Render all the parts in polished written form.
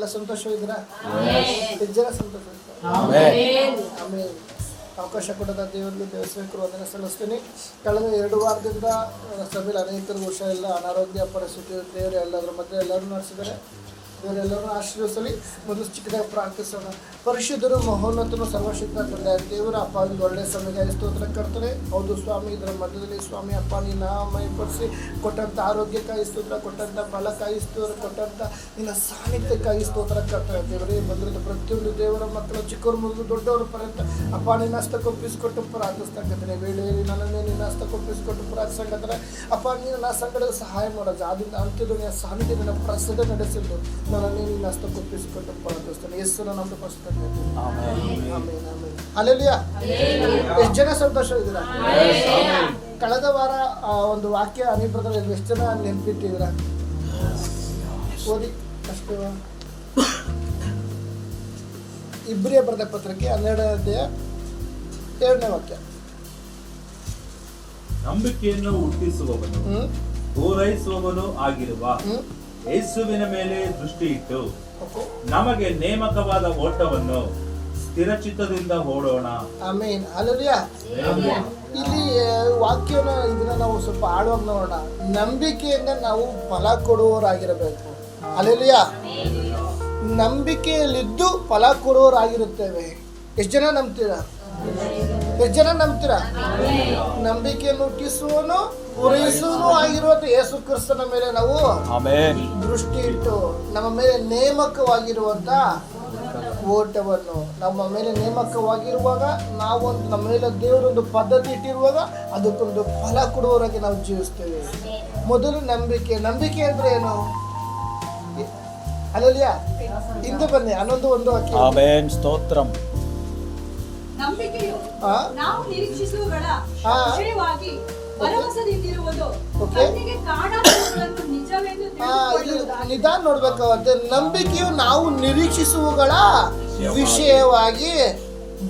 ಎಲ್ಲ ಸಂತೋಷವಿದ್ದೀರಾ? ಎಷ್ಟು ಜನ ಸಂತೋಷ? ಆಮೇಲೆ ಅವಕಾಶ ಕೊಡದ ದೇವರಿಗೆ ದೇವಸ್ಥಾನಕ್ಕೂ ವಂದನೆ ಸಲ್ಲಿಸ್ತೀನಿ. ಕಳೆದ 2 ವಾರದಿಂದ ಸಭೆಯಲ್ಲಿ ಅನೇಕರು ಹುಷಾರಿಲ್ಲ, ಅನಾರೋಗ್ಯ ಪರಿಸ್ಥಿತಿ, ದೇವರು ಎಲ್ಲದರ ಮಧ್ಯೆ ಎಲ್ಲರೂ ನಡೆಸಿದ್ದಾರೆ. ದೇವರೆಲ್ಲರೂ ಆಶೀರ್ವದಿಸಲಿ. ಮೊದಲು ಚಿಕ್ಕದಾಗಿ ಪ್ರಾರ್ಥಿಸೋಣ. ಪರಿಶುದ್ಧರು, ಮಹೋನ್ನತನು, ಸರ್ವಶಕ್ತ ತಂದೆ ದೇವರ ಅಪ್ಪ, ಒಂದು ಒಳ್ಳೆಯ ಸಮಯಕ್ಕೆ ಸ್ತೋತ್ರ ಕರ್ತನೆ. ಹೌದು ಸ್ವಾಮಿ, ಇದರ ಮಧ್ಯದಲ್ಲಿ ಸ್ವಾಮಿ ಅಪ್ಪ ನಿನ್ನ ಮೈಪಡಿಸಿ ಕೊಟ್ಟಂಥ ಆರೋಗ್ಯಕ್ಕಾಗಿ ಸ್ತೋತ್ರ, ಕೊಟ್ಟಂಥ ಫಲಕ್ಕಾಗಿ ಸ್ತೋತ್ರ, ಕೊಟ್ಟಂಥ ನಿನ್ನ ಸಾನ್ನಿಧ್ಯಕ್ಕಾಗಿ ಸ್ತೋತ್ರ ಕರ್ತನೆ. ದೇವರೇ ಬಂದಿರೋದು ಪ್ರತಿಯೊಂದು ದೇವರ ಮಕ್ಕಳು, ಚಿಕ್ಕವರು ಮೊದಲು ದೊಡ್ಡವರು ಪರ್ಯಂತ ಅಪ್ಪ ನಿನ್ನ ಹಸ್ತಕ್ಕೊಪ್ಪಿಸಿಕೊಟ್ಟು ಪ್ರಾರ್ಥಿಸ್ತಕ್ಕಂಥನೆ. ವೇಳೆಯಲ್ಲಿ ನನ್ನನ್ನೇ ನಿನ್ನ ಹಸ್ತಕ್ಕೊಪ್ಪಿಸಿಕೊಟ್ಟು ಪ್ರಾರ್ಥಿಸಂಗಂದ್ರೆ ಅಪ್ಪ ನೀನು ನನ್ನ ಸಂಗಡ ಸಹಾಯ ಮಾಡೋದು, ಆದ್ದರಿಂದ ಅಂತ್ಯದ ನಿನ್ನ ಸಾನ್ನಿಧ್ಯ ನಿನ್ನ ಪ್ರಸಾದ ನಡೆಸಿದ್ದು ನನ್ನನ್ನೇ ನಿನ್ನ ಹಸ್ತಕ್ಕೊಪ್ಪಿಸಿಕೊಟ್ಟು ಪ್ರಾರ್ಥಿಸ್ತೇನೆ. ಯೇಸುವಿನ ನಾಮದಲ್ಲಿ ಪ್ರಾರ್ಥಿಸ್ತೇನೆ. ಹಲ್ಲೆಲೂಯಾ. ಎಷ್ಟು ಜನ ಸಂತೋಷವಿದ್ದೀರಾ? ಕಳೆದ ವಾರ ಒಂದು ವಾಕ್ಯ ಅನಿಬ್ರದಲ್ಲಿ ಎಷ್ಟು ಜನ ನೆನಪಿಟ್ಟಿದ್ದೀರಾ? ಓದಿ ಅಷ್ಟು. ಇಬ್ರಿಯ ಬರೆದ ಪತ್ರಕ್ಕೆ 12ನೇ ಅಧ್ಯಾಯ 2ನೇ ವಾಕ್ಯ. ನಂಬಿಕೆಯನ್ನು ಹುಟ್ಟಿಸುವವನು ಪೂರೈಸುವವನು ಆಗಿರುವ ಯೇಸುವಿನ ಮೇಲೆ ದೃಷ್ಟಿ ಇಟ್ಟು ನಮಗೆ ನೇಮಕವಾದ ಓಟವನ್ನು ಸ್ಥಿರಚಿತ್ತದಿಂದ ಓಡೋಣ. ಆಮೇನ್. ಹಲ್ಲೆಲೂಯಾ. ಇಲ್ಲಿ ವಾಕ್ಯನ ಇದನ್ನ ನಾವು ಸ್ವಲ್ಪ ಆಳುವಾಗ ನೋಡೋಣ. ನಂಬಿಕೆಯಿಂದ ನಾವು ಫಲ ಕೊಡುವವರಾಗಿರಬೇಕು. ಹಲ್ಲೆಲೂಯಾ. ನಂಬಿಕೆಯಲ್ಲಿದ್ದು ಫಲ ಕೊಡುವವರಾಗಿರುತ್ತೇವೆ. ಎಷ್ಟು ಜನ ನಂಬ್ತೀರಾ? ಎಷ್ಟು ಜನ ನಂಬ್ತೀರಾ? ನಂಬಿಕೆಯನ್ನು ಹುಟ್ಟಿಸುವನು ಪೂರೈಸುವನು ಆಗಿರುವಂತ ಯೇಸು ಕ್ರಿಸ್ತನ ಮೇಲೆ ನಾವು ದೃಷ್ಟಿ ಇಟ್ಟು ನಮ್ಮ ಮೇಲೆ ನೇಮಕವಾಗಿರುವಂತ ಓಟವನ್ನು, ನಮ್ಮ ಮೇಲೆ ನೇಮಕವಾಗಿರುವಾಗ ನಾವೊಂದು ನಮ್ಮ ಮೇಲೆ ದೇವರೊಂದು ಪದ್ಧತಿ ಇಟ್ಟಿರುವಾಗ ಅದಕ್ಕೊಂದು ಫಲ ಕೊಡುವವರಾಗಿ ನಾವು ಜೀವಿಸ್ತೇವೆ. ಮೊದಲು ನಂಬಿಕೆ. ನಂಬಿಕೆ ಅಂದ್ರೆ ಏನು? ಹಲ್ಲೆಲೂಯಾ. ಹಿಂದೆ ಬನ್ನಿ. 11 ವಾಕ್ಯ. ಸ್ತೋತ್ರಂ. ನಂಬಿಕೆಯು ನಾವು ನಿರೀಕ್ಷಿಸುವಗಳ ವಿಷಯವಾಗಿ ಭರವಸೆಯಿಂದಿರುವುದು, ಕಣ್ಣಿಗೆ ಕಾಣದವುಗಳನ್ನು ನಿಜವೆಂದು ತಿಳಿದುಕೊಳ್ಳುವುದು. ನಿಧಾನ ನೋಡ್ಬೇಕಾಗುತ್ತೆ. ನಂಬಿಕೆಯು ನಾವು ನಿರೀಕ್ಷಿಸುವಗಳ ವಿಷಯವಾಗಿ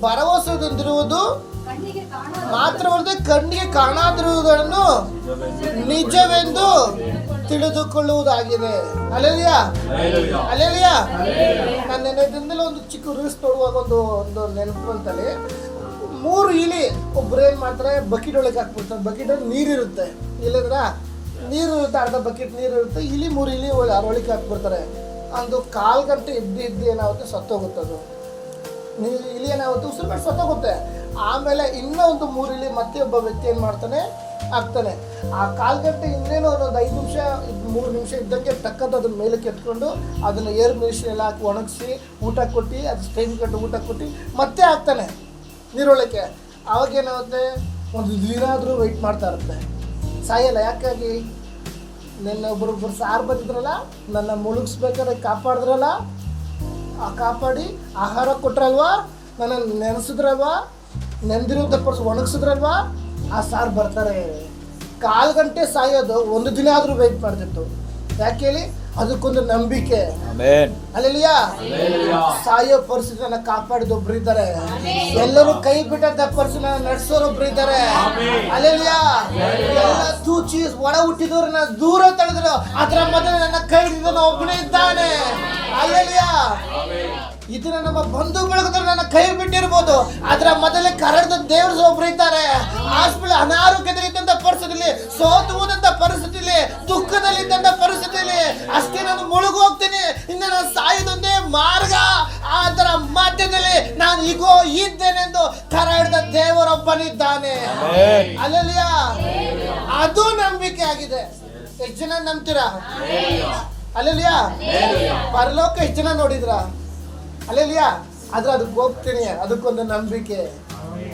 ಭರವಸೆಯಿಂದಿರುವುದು ಮಾತ್ರವಲ್ಲದೆ ಕಣ್ಣಿಗೆ ಕಾಣದಿರುವುದನ್ನು ನಿಜವೆಂದು ತಿಳಿದುಕೊಳ್ಳುವುದಾಗಿದೆ. ಹಲ್ಲೆಲೂಯಾ. ಹಲ್ಲೆಲೂಯಾ. ನಾನು ನೆನಪಿಂದಲೇ ಒಂದು ಚಿಕ್ಕ ರೀಲ್ಸ್ ನೋಡುವಾಗ ಒಂದು ನೆನಪು ಅಂತಲ್ಲಿ 3 ಇಲಿ ಒಬ್ರು ಏನ್ ಮಾಡ್ತಾರೆ, ಬಕೆಟ್ ಒಳಗೆ ಹಾಕ್ಬಿಡ್ತಾರೆ. ಬಕೆಟ್ ಅಲ್ಲಿ ನೀರಿರುತ್ತೆ, ಇಲ್ಲಂದ್ರ ನೀರು ಇರುತ್ತೆ, ಅರ್ಧ ಬಕೆಟ್ ನೀರು ಇರುತ್ತೆ. 3 ಇಲಿ ಅರೊಳಗೆ ಹಾಕ್ಬಿಡ್ತಾರೆ. ಒಂದು 1/4 ಗಂಟೆ ಇದ್ದು ಏನಾಗುತ್ತೆ, ಸತ್ತೋಗುತ್ತೆ. ಅದು ಇಲಿ ಏನಾಗುತ್ತೆ, ಉಸಿರು ಬಿಟ್ಟು ಸತ್ತೋಗುತ್ತೆ. ಆಮೇಲೆ ಇನ್ನೂ ಒಂದು 3 ಇಲಿ ಮತ್ತೆ ಒಬ್ಬ ವ್ಯಕ್ತಿ ಏನು ಮಾಡ್ತಾನೆ, ಹಾಕ್ತಾನೆ. ಆ 1/4 ಗಂಟೆ ಇನ್ನೇನು ಒಂದು 5 ನಿಮಿಷ 3 ನಿಮಿಷ ಇದ್ದಂಗೆ ಟಕ್ಕಂತ ಅದನ್ನ ಮೇಲಕ್ಕೆ ಎತ್ಕೊಂಡು ಅದನ್ನು ಏರ್ ಮೆಷಿನ್ ಎಲ್ಲ ಹಾಕಿ ಒಣಗಿಸಿ ಊಟ ಕೊಟ್ಟು ಅದು ಸ್ಟೈನ್ ಕಟ್ಟು ಊಟ ಕೊಟ್ಟು ಮತ್ತೆ ಹಾಕ್ತಾನೆ ನೀರೊಳಕ್ಕೆ. ಆವಾಗ ಏನಾಗುತ್ತೆ, ಒಂದು ದಿನಾದರೂ ವೆಯ್ಟ್ ಮಾಡ್ತಾ ಇರುತ್ತೆ, ಸಾಯಲ್ಲ. ಯಾಕಾಗಿ? ನನ್ನ ಒಬ್ಬರೊಬ್ಬರು ಸಾರು ಬಂದಿದ್ರಲ್ಲ, ನನ್ನ ಮುಳುಗಿಸ್ಬೇಕಾದ್ರೆ ಕಾಪಾಡಿದ್ರಲ್ಲ, ಆ ಕಾಪಾಡಿ ಆಹಾರ ಕೊಟ್ರಲ್ವಾ, ನನ್ನ ನೆನೆಸಿದ್ರಲ್ವಾ, ನೆಂದಿರೋದ ಪರ್ಸ್ ಒಣಗಿಸಿದ್ರಲ್ವಾ, ಆ ಸಾರು ಬರ್ತಾರೆ. 1/4 ಗಂಟೆ ಸಾಯೋದು 1 ದಿನ ಆದರೂ ವೆಯ್ಟ್ ಮಾಡ್ತಿತ್ತು. ಯಾಕೆ ಹೇಳಿ? ಅದಕ್ಕೊಂದು ನಂಬಿಕೆ. ಹಲ್ಲೆಲೂಯಾ. ಸಾಯೋ ಪರಿಸ್ಥಿತಿನ ಕಾಪಾಡಿದೊಬ್ರು ಇದ್ದಾರೆ. ಎಲ್ಲರೂ ಕೈ ಬಿಟ್ಟಂತ ಪರಿಸ್ಥಿತಿನ ನಡೆಸೋರೊಬ್ರು ಇದ್ದಾರೆ. ಹಲ್ಲೆಲೂಯಾ. ಎಲ್ಲ ತೂಚಿ ಒಳ ಹುಟ್ಟಿದವ್ರನ್ನ ದೂರ ತಳೆದ್ರು, ಅದರ ಮೊದಲು ನನ್ನ ಕೈ ಹಿಡಿದ ಒಬ್ಬನೇ ಇದ್ದಾನೆ. ಹಲ್ಲೆಲೂಯಾ. ಇದನ್ನ ನಮ್ಮ ಬಂಧು ಬಳಗದಲ್ಲಿ ನನ್ನ ಕೈ ಬಿಟ್ಟಿರ್ಬೋದು, ಅದರ ಮೊದಲೇ ಕರೆದ ದೇವರು ಒಬ್ರು ಇದ್ದಾರೆ. ಹಾಸ್ಪಿಟಲ್ ಅನಾರೋಗ್ಯದಲ್ಲಿದ್ದಂಥ ಪರಿಸ್ಥಿತಿಯಲ್ಲಿ, ಸೋತು ಹೋದಂಥ ಪರಿಸ್ಥಿತಿಯಲ್ಲಿ, ದುಃಖದಲ್ಲಿದ್ದಂಥ ಪರಿಸ್ಥಿತಿಯಲ್ಲಿ ಅಷ್ಟೇ ನಾನು ಮುಳುಗು ಹೋಗ್ತೀನಿ, ಇನ್ನು ನಾನು ಸಾಯೋದೊಂದೇ ಮಾರ್ಗ, ಅದರ ಮಧ್ಯದಲ್ಲಿ ನಾನು ಈಗೋ ಇದ್ದೇನೆಂದು ಕರೆ ಹಿಡಿದ ದೇವರೊಬ್ಬನಿದ್ದಾನೆ. ಹಲ್ಲೆಲೂಯಾ. ಅದು ನಂಬಿಕೆ ಆಗಿದೆ. ಎಷ್ಟು ಜನ ನಂಬ್ತೀರಾ? ಹಲ್ಲೆಲೂಯಾ. ಪರಲೋಕ ಎಷ್ಟು ಜನ ನೋಡಿದ್ರಾ? ಹಲ್ಲೆಲೂಯಾ. ಆದ್ರೆ ಅದಕ್ಕೆ ಹೋಗ್ತೀನಿ, ಅದಕ್ಕೊಂದು ನಂಬಿಕೆ.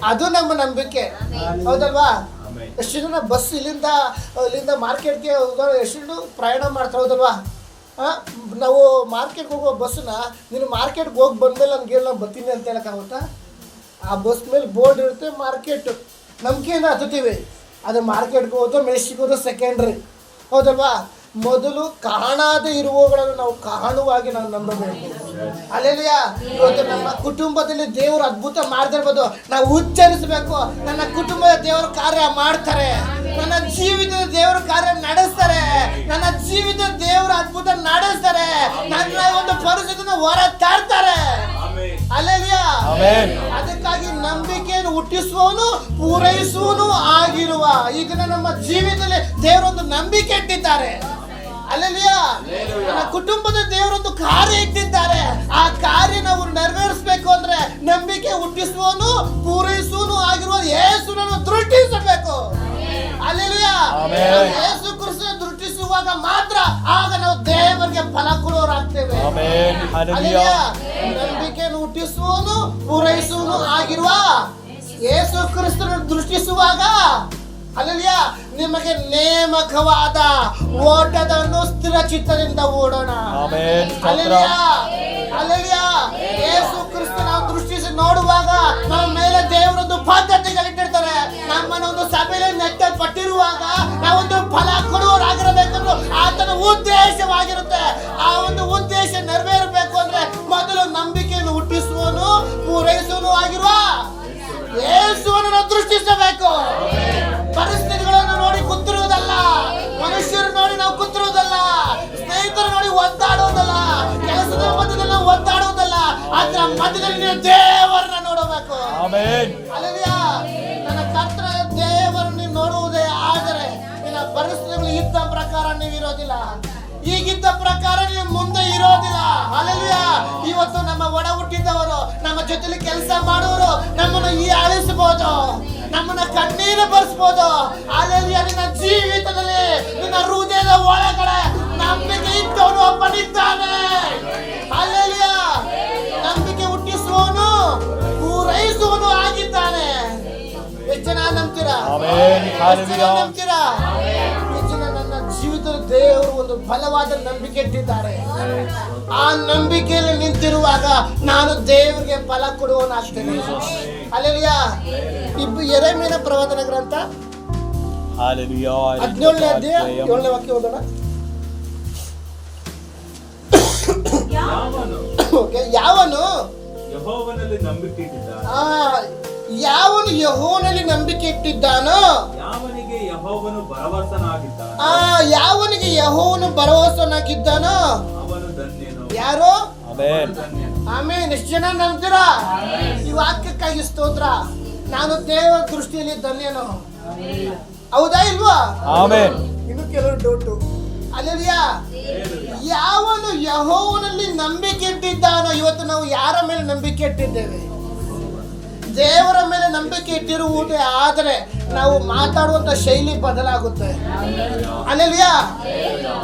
ಅದು ನಮ್ಮ ನಂಬಿಕೆ, ಹೌದಲ್ವಾ? ಎಷ್ಟು ಜನ ಬಸ್ ಇಲ್ಲಿಂದ ಮಾರ್ಕೆಟ್ಗೆ ಎಷ್ಟು ಪ್ರಯಾಣ ಮಾಡ್ತಾರೆ, ಹೌದಲ್ವಾ? ನಾವು ಮಾರ್ಕೆಟ್ಗೆ ಹೋಗೋ ಬಸ್ಸನ್ನ ನೀನು ಮಾರ್ಕೆಟ್ಗೆ ಹೋಗಿ ಬಂದಮೇಲೆ ನನಗೆ ನಾನು ಬರ್ತೀನಿ ಅಂತ ಹೇಳೋಕ್ಕಾಗುತ್ತಾ? ಆ ಬಸ್ ಮೇಲೆ ಬೋರ್ಡ್ ಇರುತ್ತೆ, ಮಾರ್ಕೆಟ್. ನಂಬಿಕೆಯಿಂದ ಹತ್ತೀವಿ. ಅದು ಮಾರ್ಕೆಟ್ಗೆ ಹೋದೋ ಮೆಣಸಿಗೆ ಹೋದೋ ಸೆಕೆಂಡ್ರಿ, ಹೌದಲ್ವಾ? ಮೊದಲು ಕಾಣಾದೆ ಇರುವವುಗಳನ್ನು ನಾವು ಕಾಣುವಾಗಿ ನಾವು ನಂಬಬೇಕು. ಹಲ್ಲೆಲೂಯಾ. ಇವತ್ತು ನಮ್ಮ ಕುಟುಂಬದಲ್ಲಿ ದೇವರು ಅದ್ಭುತ ಮಾಡ್ತಿರ್ಬೋದು, ನಾವು ಉಚ್ಚರಿಸಬೇಕು, ನನ್ನ ಕುಟುಂಬದ ದೇವರು ಕಾರ್ಯ ಮಾಡ್ತಾರೆ, ನನ್ನ ಜೀವಿತದ ದೇವರ ಕಾರ್ಯ ನಡೆಸ್ತಾರೆ. ನನ್ನ ಜೀವಿತ ದೇವರ ಅದ್ಭುತ ನಡೆಸ್ತಾರೆ. ನನ್ನ ಒಂದು ಪರಿಸ್ಥಿತಿನ ಹೊರ ತರ್ತಾರೆ. ಹಲ್ಲೆಲೂಯಾ. ಅದಕ್ಕಾಗಿ ನಂಬಿಕೆಯನ್ನು ಹುಟ್ಟಿಸುವವನು ಪೂರೈಸುವನು ಆಗಿರುವ ಈ ದಿನ ನಮ್ಮ ಜೀವಿತದಲ್ಲಿ ದೇವರೊಂದು ನಂಬಿಕೆ ಇಟ್ಟಿದ್ದಾರೆ. ಹಲ್ಲೆಲೂಯಾ. ನನ್ನ ಕುಟುಂಬದ ದೇವರೊಂದು ಕಾರ್ಯ ಇಟ್ಟಿದ್ದಾರೆ. ಆ ಕಾರ್ಯ ನಾವು ನೆರವೇರಿಸಬೇಕು ಅಂದ್ರೆ ನಂಬಿಕೆ ಹುಟ್ಟಿಸುವವನು ಪೂರೈಸುವನು ಆಗಿರುವ ಯೇಸುವನ್ನು ದೃಷ್ಟಿಸಬೇಕು. ಹಲ್ಲೆಲೂಯಾ. ಯೇಸು ಕ್ರಿಸ್ತನ ದೃಷ್ಟಿಸುವಾಗ ಮಾತ್ರ ಆಗ ನಾವು ದೇವರಿಗೆ ಫಲ ಕೊಡೋರಾಗ್ತೇವೆ. ಹಲ್ಲೆಲೂಯಾ. ನಂಬಿಕೆಯನ್ನು ಹುಟ್ಟಿಸುವವನು ಪೂರೈಸುವನು ಆಗಿರುವ ಯೇಸು ಕ್ರಿಸ್ತನ ದೃಷ್ಟಿಸುವಾಗ ಹಲ್ಲೆಲೂಯಾ ನಿಮಗೆ ನೇಮಕವಾದ ಓಟವನ್ನು ಸ್ಥಿರ ಚಿತ್ತದಿಂದ ಓಡೋಣ. ಹಲ್ಲೆಲೂಯಾ. ಹಲ್ಲೆಲೂಯಾ. ಯೇಸು ಕ್ರಿಸ್ತನ ದೃಷ್ಟಿಸಿ ನೋಡುವಾಗ ನಮ್ಮ ಮೇಲೆ ದೇವರೊಂದು ಪದ್ಧತಿಗಳಿಟ್ಟಿರ್ತಾರೆ. ನಮ್ಮನ್ನ ಒಂದು ಸಭೆಯಲ್ಲಿ ನೆಟ್ಟಲ್ಪಟ್ಟಿರುವಾಗ ನಾವೊಂದು ಫಲ ಕೊಡುವವರಾಗಿರಬೇಕೆಂದು ಆತನ ಉದ್ದೇಶವಾಗಿರುತ್ತೆ. ಆ ಒಂದು ಉದ್ದೇಶ ನೆರವೇರಬೇಕು ಅಂದ್ರೆ ಮೊದಲು ನಂಬಿಕೆಯನ್ನು ಹುಟ್ಟಿಸುವನು ಪೂರೈಸುವನು ಆಗಿರುವ ಯೇಸುವನ್ನು ನಾವು ದೃಷ್ಟಿಸಬೇಕು. ಪರಿಸ್ಥಿತಿಗಳನ್ನು ನೋಡಿ ಕೂತಿರುವುದಲ್ಲ, ಮನುಷ್ಯರು ನೋಡಿ ನಾವು ಕೂತಿರುವುದಲ್ಲ, ಸ್ನೇಹಿತರು ನೋಡಿ ಒದ್ದಾಡುವುದಲ್ಲ, ಕೆಲಸದ ಮಧ್ಯದಲ್ಲಿ ನಾವು ಒದ್ದಾಡುವುದಲ್ಲ, ಅದರ ಮಧ್ಯದಲ್ಲಿ ನೀವು ದೇವರನ್ನ ನೋಡಬೇಕು. ಹಲ್ಲೆಲೂಯಾ. ನನ್ನ ಕರ್ತನ ದೇವರನ್ನು ನೀವು ನೋಡುವುದೇ ಆದರೆ ನಿನ್ನ ಪರಿಸ್ಥಿತಿಗಳು ಇದ್ದ ಪ್ರಕಾರ ನೀವು ಇರೋದಿಲ್ಲ, ಈಗಿದ್ದ ಪ್ರಕಾರ ನೀವು ಮುಂದೆ ಇರೋದಿಲ್ಲ. ಹಲ್ಲೆಲೂಯಾ. ಇವತ್ತು ನಮ್ಮ ಒಡ ಹುಟ್ಟಿದವರು, ನಮ್ಮ ಜೊತೆಲಿ ಕೆಲಸ ಮಾಡುವವರು ನಮ್ಮನ್ನು ಈ ಅಳಿಸಬಹುದು, ನಮ್ಮನ್ನ ಕಣ್ಣೀರು ಬರ್ಸ್ಬೋದು. ಹಲ್ಲೆಲೂಯಾ. ನಿನ್ನ ಜೀವಿತದಲ್ಲಿ ನಿನ್ನ ಹೃದಯದ ಒಳಗಡೆ ನಂಬಿಕೆ ಇಟ್ಟವನು ಒಬ್ಬನಿದ್ದಾನೆ. ಹಲ್ಲೆಲೂಯಾ. ನಂಬಿಕೆ ಹುಟ್ಟಿಸುವವನು ಪೂರೈಸುವನು ಆಗಿದ್ದಾನೆ. ಎಷ್ಟು ಜನ ನಂಬ್ತೀರಾ? ನಂಬ್ತೀರಾ? ಎಷ್ಟು ಜನ ನನ್ನ ಜೀವಿತದ ದೇವರು ಒಂದು ಬಲವಾದ ನಂಬಿಕೆ ಇಟ್ಟಿದ್ದಾರೆ. ಆ ನಂಬಿಕೆಯಲ್ಲಿ ನಿಂತಿರುವಾಗ ನಾನು ದೇವರಿಗೆ ಫಲ ಕೊಡುವವನಾಗ್ತೇನೆ. ಹಲ್ಲೆಲೂಯಾ. ಯೆರೆಮೀಯನ ಪ್ರವಾದನ ಗ್ರಂಥ 17ನೇ ಅಧ್ಯಾಯ 7ನೇ ವಾಕ್ಯ ಓದೋಣ. ಯಾವನು ಯೆಹೋವನಲ್ಲಿ ನಂಬಿಕೆ ಇಟ್ಟಿದ್ದಾನೋ, ಯಾವನು ಯೆಹೋವನಲ್ಲಿ ನಂಬಿಕೆ ಇಟ್ಟಿದ್ದಾನೋ, ಯಾವನಿಗೆ ಯೆಹೋವನು ಭರವಸನಾಗಿದ್ದಾನೋ, ಯಾವನಿಗೆ ಯೆಹೋವನು ಭರವಸನಾಗಿದ್ದಾನೋ ಅವನು ಧನ್ಯನು. ಯಾರು? ಧನ್ಯನು. ಆಮೇನ್. ಎಷ್ಟು ಜನ ನಂಬ್ತೀರಾ? ಈ ವಾಕ್ಯಕ್ಕಾಗಿ ಸ್ತೋತ್ರ. ನಾನು ದೇವರ ದೃಷ್ಟಿಯಲ್ಲಿ ಧನ್ಯನು. ಹೌದಾ ಇಲ್ವಾ? ಇನ್ನು ಕೆಲವರು ಡೌಟು. ಹಲ್ಲೆಲೂಯಾ. ಯಾವನು ಯೆಹೋವನಲ್ಲಿ ನಂಬಿಕೆ ಇಟ್ಟಿದ್ದಾನೋ, ಇವತ್ತು ನಾವು ಯಾರ ಮೇಲೆ ನಂಬಿಕೆ ಇಟ್ಟಿದ್ದೇವೆ? ದೇವರ ಮೇಲೆ ನಂಬಿಕೆ ಇಟ್ಟಿರುವುದೇ ಆದರೆ ನಾವು ಮಾತಾಡುವಂತ ಶೈಲಿ ಬದಲಾಗುತ್ತೆ. ಹಲ್ಲೆಲೂಯಾ.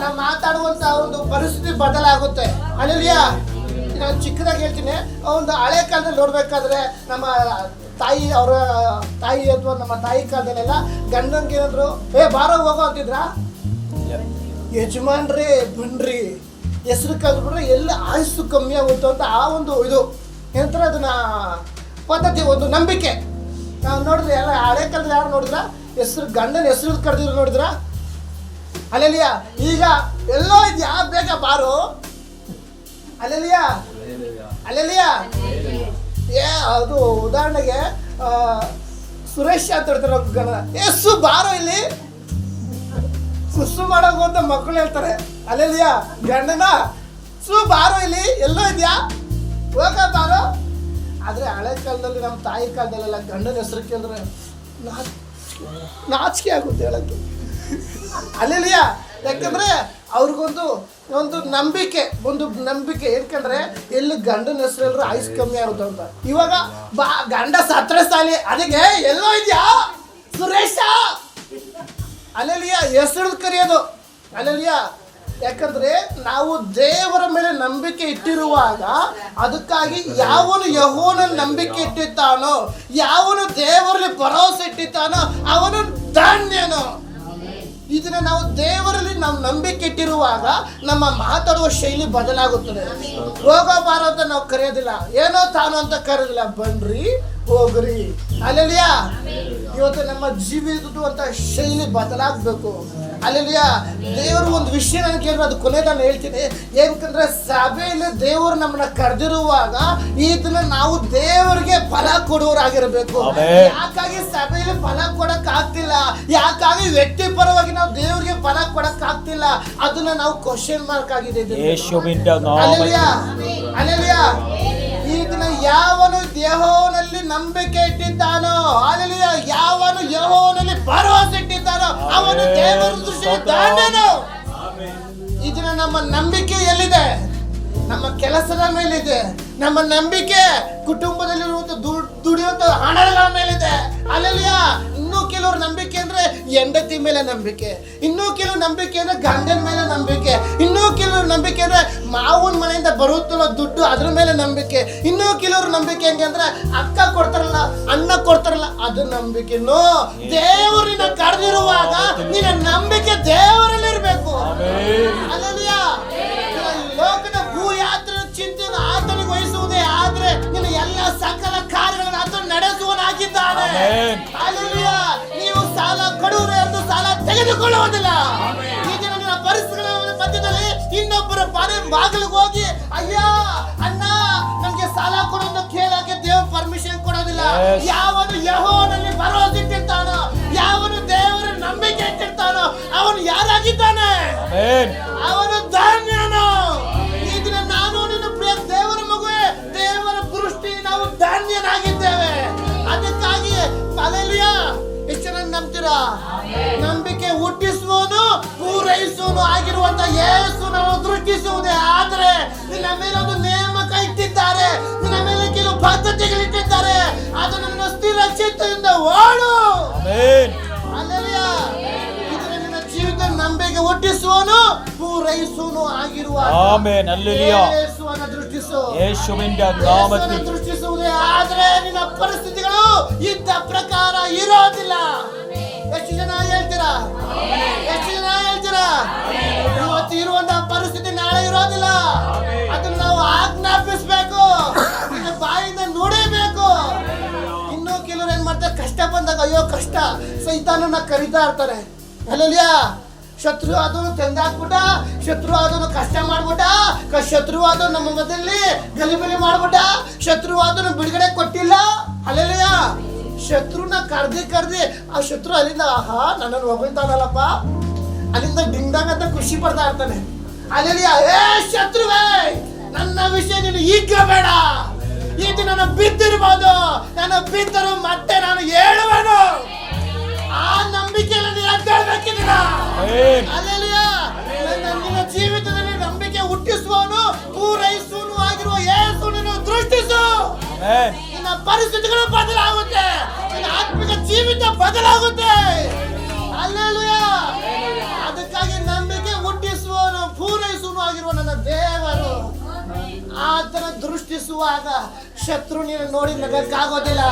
ನಾವು ಮಾತಾಡುವಂತ ಒಂದು ಪರಿಸ್ಥಿತಿ ಬದಲಾಗುತ್ತೆ. ಹಲ್ಲೆಲೂಯಾ. ನಾನು ಚಿಕ್ಕದಾಗಿ ಹೇಳ್ತೀನಿ, ಒಂದು ಹಳೆ ಕಾಲದಲ್ಲಿ ನೋಡ್ಬೇಕಾದ್ರೆ ನಮ್ಮ ತಾಯಿ ಅವರ ತಾಯಿ ಅಥವಾ ನಮ್ಮ ತಾಯಿ ಕಾಲದಲ್ಲೆಲ್ಲ ಗಂಡನ್ಗೆ ಏನಾದ್ರು ಬಾರೋ ಹೋಗೋ ಅಂತಿದ್ರ, ಯಜಮಾನ್ರಿ ಬನ್ರಿ ಹೆಸರು ಕಲ್ಬಿಟ್ರೆ ಎಲ್ಲ ಆಯುಸ್ಸು ಕಮ್ಮಿ ಆಗುತ್ತೆ ಅಂತ ಆ ಒಂದು ಇದು ಏನಂತಾರೆ ಅದನ್ನ ಪದ್ಧತಿ, ಒಂದು ನಂಬಿಕೆ. ನಾವು ನೋಡಿದ್ರೆ ಎಲ್ಲ ಹಳೆ ಕಾಲದಲ್ಲಿ ಯಾರು ನೋಡಿದ್ರ ಗಂಡನ ಹೆಸರು ಕರೆದಿದ್ರು ನೋಡಿದ್ರ. ಹಲ್ಲೆಲೂಯಾ. ಈಗ ಎಲ್ಲೋ ಇದ್ಯಾ ಬೇಗ ಬಾರೋ. ಹಲ್ಲೆಲೂಯಾ. ಹಲ್ಲೆಲೂಯಾ. ಅದು ಉದಾಹರಣೆಗೆ ಸುರೇಶ್ ಅಂತ ಹೇಳ್ತಾರೆ ಗಂಡ, ಸು ಬಾರೋ ಇಲ್ಲಿ ಸುಸ್ಸು ಮಾಡೋದು ಅಂತ ಮಕ್ಕಳು ಹೇಳ್ತಾರೆ. ಹಲ್ಲೆಲೂಯಾ. ಗಂಡನ ಸು ಬಾರೋ ಇಲ್ಲಿ ಎಲ್ಲೋ ಇದೆಯಾ ಹೋಗ ಬಾರೋ. ಆದರೆ ಹಳೆ ಕಾಲದಲ್ಲಿ ನಮ್ಮ ತಾಯಿ ಕಾಲದಲ್ಲೆಲ್ಲ ಗಂಡನ ಹೆಸರು ಕೇಳಿದ್ರೆ ನಾಚಿಕೆ ಆಗುತ್ತೆ ಹೇಳಕ್ಕೆ. ಹಲ್ಲೆಲೂಯಾ. ಯಾಕಂದ್ರೆ ಅವ್ರಿಗೊಂದು ಒಂದು ನಂಬಿಕೆ ಏನ್ಕಂದ್ರೆ ಎಲ್ಲಿ ಗಂಡನ ಹೆಸರು ಎಲ್ಲರೂ ಆಯುಸ್ ಕಮ್ಮಿ ಆಗುತ್ತೆ ಅಂತ. ಇವಾಗ ಗಂಡ ಸತ್ರ ಸಾಲಿ ಅದಕ್ಕೆ ಎಲ್ಲೋ ಇದೆಯಾ ಸುರೇಶ. ಹಲ್ಲೆಲೂಯಾ. ಹೆಸರು ಕರೆಯೋದು. ಹಲ್ಲೆಲೂಯಾ. ಯಾಕಂದ್ರೆ ನಾವು ದೇವರ ಮೇಲೆ ನಂಬಿಕೆ ಇಟ್ಟಿರುವಾಗ ಅದಕ್ಕಾಗಿ ಯಾವನು ಯೆಹೋವನಲ್ಲಿ ನಂಬಿಕೆ ಇಟ್ಟಿರ್ತಾನೋ, ಯಾವನು ದೇವರಲ್ಲಿ ಭರವಸೆ ಇಟ್ಟಿರ್ತಾನೋ ಅವನು ಧನ್ಯನು. ಇದನ್ನ ನಾವು ದೇವರಲ್ಲಿ ನಾವು ನಂಬಿಕೆ ಇಟ್ಟಿರುವಾಗ ನಮ್ಮ ಮಾತಾಡುವ ಶೈಲಿ ಬದಲಾಗುತ್ತದೆ. ಹೋಗೋ ಬಾರೋ ಅಂತ ನಾವು ಕರೆಯೋದಿಲ್ಲ, ಏನೋ ತಾನು ಅಂತ ಕರೆಯೋದಿಲ್ಲ, ಬನ್ರಿ ಹೋಗ್ರಿ. ಹಲ್ಲೆಲೂಯಾ. ಇವತ್ತು ನಮ್ಮ ಜೀವಿಸುವಂತ ಶೈಲಿ ಬದಲಾಗಬೇಕು. ಹಲ್ಲೆಲೂಯಾ. ದೇವರು ಒಂದು ವಿಷಯ ನನಗೆ ಹೇಳಿದ್ರು, ಅದು ಕೊನೆ ನಾನು ಹೇಳ್ತೀನಿ. ಏನಂತಂದ್ರೆ ಸಭೆಯಲ್ಲಿ ದೇವರು ನಮ್ಮನ್ನ ಕರೆದಿರುವಾಗ ಇದನ್ನ ನಾವು ದೇವರಿಗೆ ಫಲ ಕೊಡುವರಾಗಿರ್ಬೇಕು. ಯಾಕಾಗಿ ಸಭೆಯಲ್ಲಿ ಫಲ ಕೊಡಕ್ಕಾಗ ಆಗ್ತಿಲ್ಲ? ಯಾಕಾಗಿ ವ್ಯಕ್ತಿ ಪರವಾಗಿ ನಾವು ದೇವರಿಗೆ ಫಲ ಕೊಡಕ್ ಆಗ್ತಿಲ್ಲ? ಅದನ್ನ ನಾವು ಕ್ವಶನ್ ಮಾರ್ಕ್ ಆಗಿದೆ. Alleluia, alleluia. ಈ ದಿನ ಯಾವನು ಯೆಹೋವನಲ್ಲಿ ನಂಬಿಕೆ ಇಟ್ಟಿದ್ದಾನೋ, ಅಲ್ಲೆಲೂಯಾ, ಯಾವನು ಯೆಹೋವನಲ್ಲಿ ಭರವಸೆ ಇಟ್ಟಿದ್ದಾನೋ ಅವನು ದೇವರ ದೃಷ್ಟಿಯಲ್ಲಿ ಧನ್ಯನು. ಈ ದಿನ ನಮ್ಮ ನಂಬಿಕೆ ಎಲ್ಲಿದೆ? ನಮ್ಮ ಕೆಲಸದ ಮೇಲಿದೆ. ನಮ್ಮ ನಂಬಿಕೆ ಕುಟುಂಬದಲ್ಲಿರುವಂತ ದುಡಿಯುವಂತ ಹಣಗಳ ಮೇಲಿದೆ. ಅಲ್ಲೆಲ್ಲೂಯಾ. ಇನ್ನೂ ಕೆಲವರು ನಂಬಿಕೆ ಅಂದ್ರೆ ಹೆಂಡತಿ ಮೇಲೆ ನಂಬಿಕೆ, ಇನ್ನೂ ಕೆಲವು ನಂಬಿಕೆ ಅಂದ್ರೆ ಗಂಡನ ಮೇಲೆ ನಂಬಿಕೆ, ಇನ್ನೂ ಕೆಲವರು ನಂಬಿಕೆ ಅಂದ್ರೆ ಮಾವನ ಮನೆಯಿಂದ ಬರುತ್ತಲ್ಲ ದುಡ್ಡು ಅದ್ರ ಮೇಲೆ ನಂಬಿಕೆ, ಇನ್ನೂ ಕೆಲವರು ನಂಬಿಕೆ ಹೆಂಗೆ ಅಂದ್ರೆ ಅಕ್ಕ ಕೊಡ್ತಾರಲ್ಲ, ಅಣ್ಣ ಕೊಡ್ತಾರಲ್ಲ ಅದು ನಂಬಿಕೆನೋ. ದೇವರಿನ ಕರೆದಿರುವಾಗ ನಿನ್ನ ನಂಬಿಕೆ ದೇವರಲ್ಲಿ ಇರಬೇಕು. ಅಲ್ಲೆಲ್ಲೂಯಾ. ಲೋಕದ ಭೂ ಯಾತ್ರೆ ಚಿಂತೆಯನ್ನು ಆತನಿಗೆ ವಹಿಸುವುದೇ ಆದ್ರೆ ನಿನ್ನ ಎಲ್ಲ ಸಕಲ ಕಾರ್ಯಗಳನ್ನು ಆತ ನಡೆಸುವನಾಗಿದ್ದಾನೆ. ಅಲ್ಲೆಲ್ಲೂಯಾ. ನೀವು ಸಾಲ ಕೊಡುವರು ಎಂದು ಸಾಲ ತೆಗೆದುಕೊಳ್ಳುವುದಿಲ್ಲ. ಈ ದಿನ ನಿನ್ನ ಪರಿಸ್ಥಿತಿಗಳ ಮಧ್ಯದಲ್ಲಿ ಇನ್ನೊಬ್ಬರ ಮನೆ ಬಾಗಿಲಿಗೆ ಹೋಗಿ ಅಯ್ಯ ಅಣ್ಣ ನಮ್ಗೆ ಸಾಲ ಕೊಡೋದು ಕೇಳಕ್ಕೆ ದೇವ್ರ ಪರ್ಮಿಷನ್ ಕೊಡೋದಿಲ್ಲ. ಯಾವನು ಯೆಹೋವನಲ್ಲಿ ಭರವಸೆ ಇಟ್ಟಿರ್ತಾನೋ, ಯಾವನು ದೇವರ ನಂಬಿಕೆ ಇಟ್ಟಿರ್ತಾನೋ ಅವನು ಯಾರಾಗಿದ್ದಾನೆ? ಅವನು ಧನ್ಯನು. ಈ ದಿನ ನಾನು ನಿನ್ನ ಪ್ರಿಯ ದೇವರ ಮಗುವೆ, ದೇವರ ದೃಷ್ಟಿ ನಾವು ಧನ್ಯನಾಗಿದ್ದೇವೆ. ಅದಕ್ಕಾಗಿ ಅಲ್ಲೆಲ್ಲೂಯಾ. ಎಷ್ಟು ಜನ ನಂಬ್ತೀರಾ? ನಂಬಿಕೆ ಹುಟ್ಟಿಸುವನು ಪೂರೈಸುವನು ಆಗಿರುವಂತ ಯೇಸು ನಾವು ದೃಷ್ಟಿಸುವುದೇ ಆದ್ರೆ ನಿನ್ನ ಮೇಲೆ ಒಂದು ನೇಮಕ ಇಟ್ಟಿದ್ದಾರೆ, ನಿನ್ನ ಮೇಲೆ ಕೆಲವು ಪದ್ಧತಿಗಳಿಟ್ಟಿದ್ದಾರೆ. ಅದನ್ನು ನಿನ್ನ ಸ್ಥಿರ ಚಿತ್ತದಿಂದ ಓಡು. ಅಲ್ಲೆಲ್ಲೂಯಾ. ಇದನ್ನ ನಿನ್ನ ಜೀವಿತ ನಂಬಿಕೆ ಹುಟ್ಟಿಸುವನು ಪೂರೈಸುವನು ಆಗಿರುವ ಯೇಸುವನ್ನು ದೃಷ್ಟಿಸು. ಯೇಸುವನ್ನು ದೃಷ್ಟಿಸುವುದೇ ಆದ್ರೆ ನಿನ್ನ ಪರಿಸ್ಥಿತಿಗಳು ಇದ್ದ ಪ್ರಕಾರ ಇರೋದಿಲ್ಲ. ಎಷ್ಟು ಜನ ಹೇಳ್ತೀರಾ? ಎಷ್ಟು ಜನ ಹೇಳ್ತೀರಾ? ಇವತ್ತು ಇರುವಂತಹ ಪರಿಸ್ಥಿತಿ ನಾಳೆ ಇರೋದಿಲ್ಲ. ಅದನ್ನ ನಾವು ಆಜ್ಞಾಪಿಸ್ಬೇಕು, ನಿನ್ನ ಬಾಯಿಂದ ನುಡಿಬೇಕು. ಇನ್ನೂ ಕೆಲವರು ಏನ್ ಮಾಡ್ತಾರೆ? ಕಷ್ಟ ಬಂದಾಗ ಅಯ್ಯೋ ಕಷ್ಟ, ಸೈತಾನನ್ನ ಕರೀತಾ ಇರ್ತಾರೆ. ಅಲ್ಲೆಲ್ಲೂಯಾ. ಶತ್ರು ಅದನ್ನು ತಂದಾಕ್ಬಿಟ್ಟ, ಶತ್ರು ಅದನ್ನು ಕಷ್ಟ ಮಾಡ್ಬಿಟ್ಟ, ಶತ್ರು ಅದನ್ನು ನಮ್ಮ ಮಧ್ಯದಲ್ಲಿ ಗಲಿಬಿಲಿ ಮಾಡ್ಬಿಟ್ಟ, ಶತ್ರು ಅದನ್ನು ಬಿಡುಗಡೆ ಕೊಟ್ಟಿಲ್ಲ. ಅಲ್ಲೆಲ್ಲೂಯಾ. ಶತ್ರುನ ಕರ್ದಿ ಆ ಶತ್ರು ಅಲ್ಲಿಂದ ಆಹಾ ನನ್ನನ್ನು ಹೊಗಳ್ತಾನಲ್ಲಪ್ಪ, ಅಲ್ಲಿಂದ ಡಿಂಗ್ಡಾಂಗ್ ಅಂತ ಖುಷಿ ಪಡ್ತಾ ಇರ್ತಾನೆ. ಅಲ್ಲೆಲ್ಲೂಯಾ. ಏ ಶತ್ರುವೇ, ನನ್ನ ವಿಷಯ ನೀನು ಈಗ ಬೇಡ. ಇದು ನನ್ನ ಬಿದ್ದಿರ್ಬೋದು, ನನ್ನ ಬಿದ್ದರು ಮತ್ತೆ ನಾನು ಹೇಳುವೆನು. ಆ ನಂಬಿಕೆಯಲ್ಲಿ ನೀನು ಎದ್ದೇಳಬೇಕಿದ್ದೀನ. ಅಲ್ಲೆಲ್ಲೂಯಾ. ನಿನ್ನ ಜೀವಿತದಲ್ಲಿ ನಂಬಿಕೆ ಹುಟ್ಟಿಸುವವನು ಪೂರೈಸುವನು ಆಗಿರುವ ಯೇಸುವನ್ನು ದೃಷ್ಟಿಸು. ನಿನ್ನ ಪರಿಸ್ಥಿತಿಗಳು ಬದಲಾಗುತ್ತೆ, ನಿನ್ನ ಆತ್ಮಿಕ ಜೀವಿತ ಬದಲಾಗುತ್ತೆ. ಅಲ್ಲೆಲ್ಲೂಯಾ. ಅದಕ್ಕಾಗಿ ನಂಬಿಕೆ ಹುಟ್ಟಿಸುವವನು ಪೂರೈಸುವನು ಆಗಿರುವ ನನ್ನ ದೇವರು ಆತನ ದೃಷ್ಟಿಸುವಾಗ ಶತ್ರು ನೀನು ನೋಡಿ ನಗಕ್ಕಾಗೋದಿಲ್ಲ,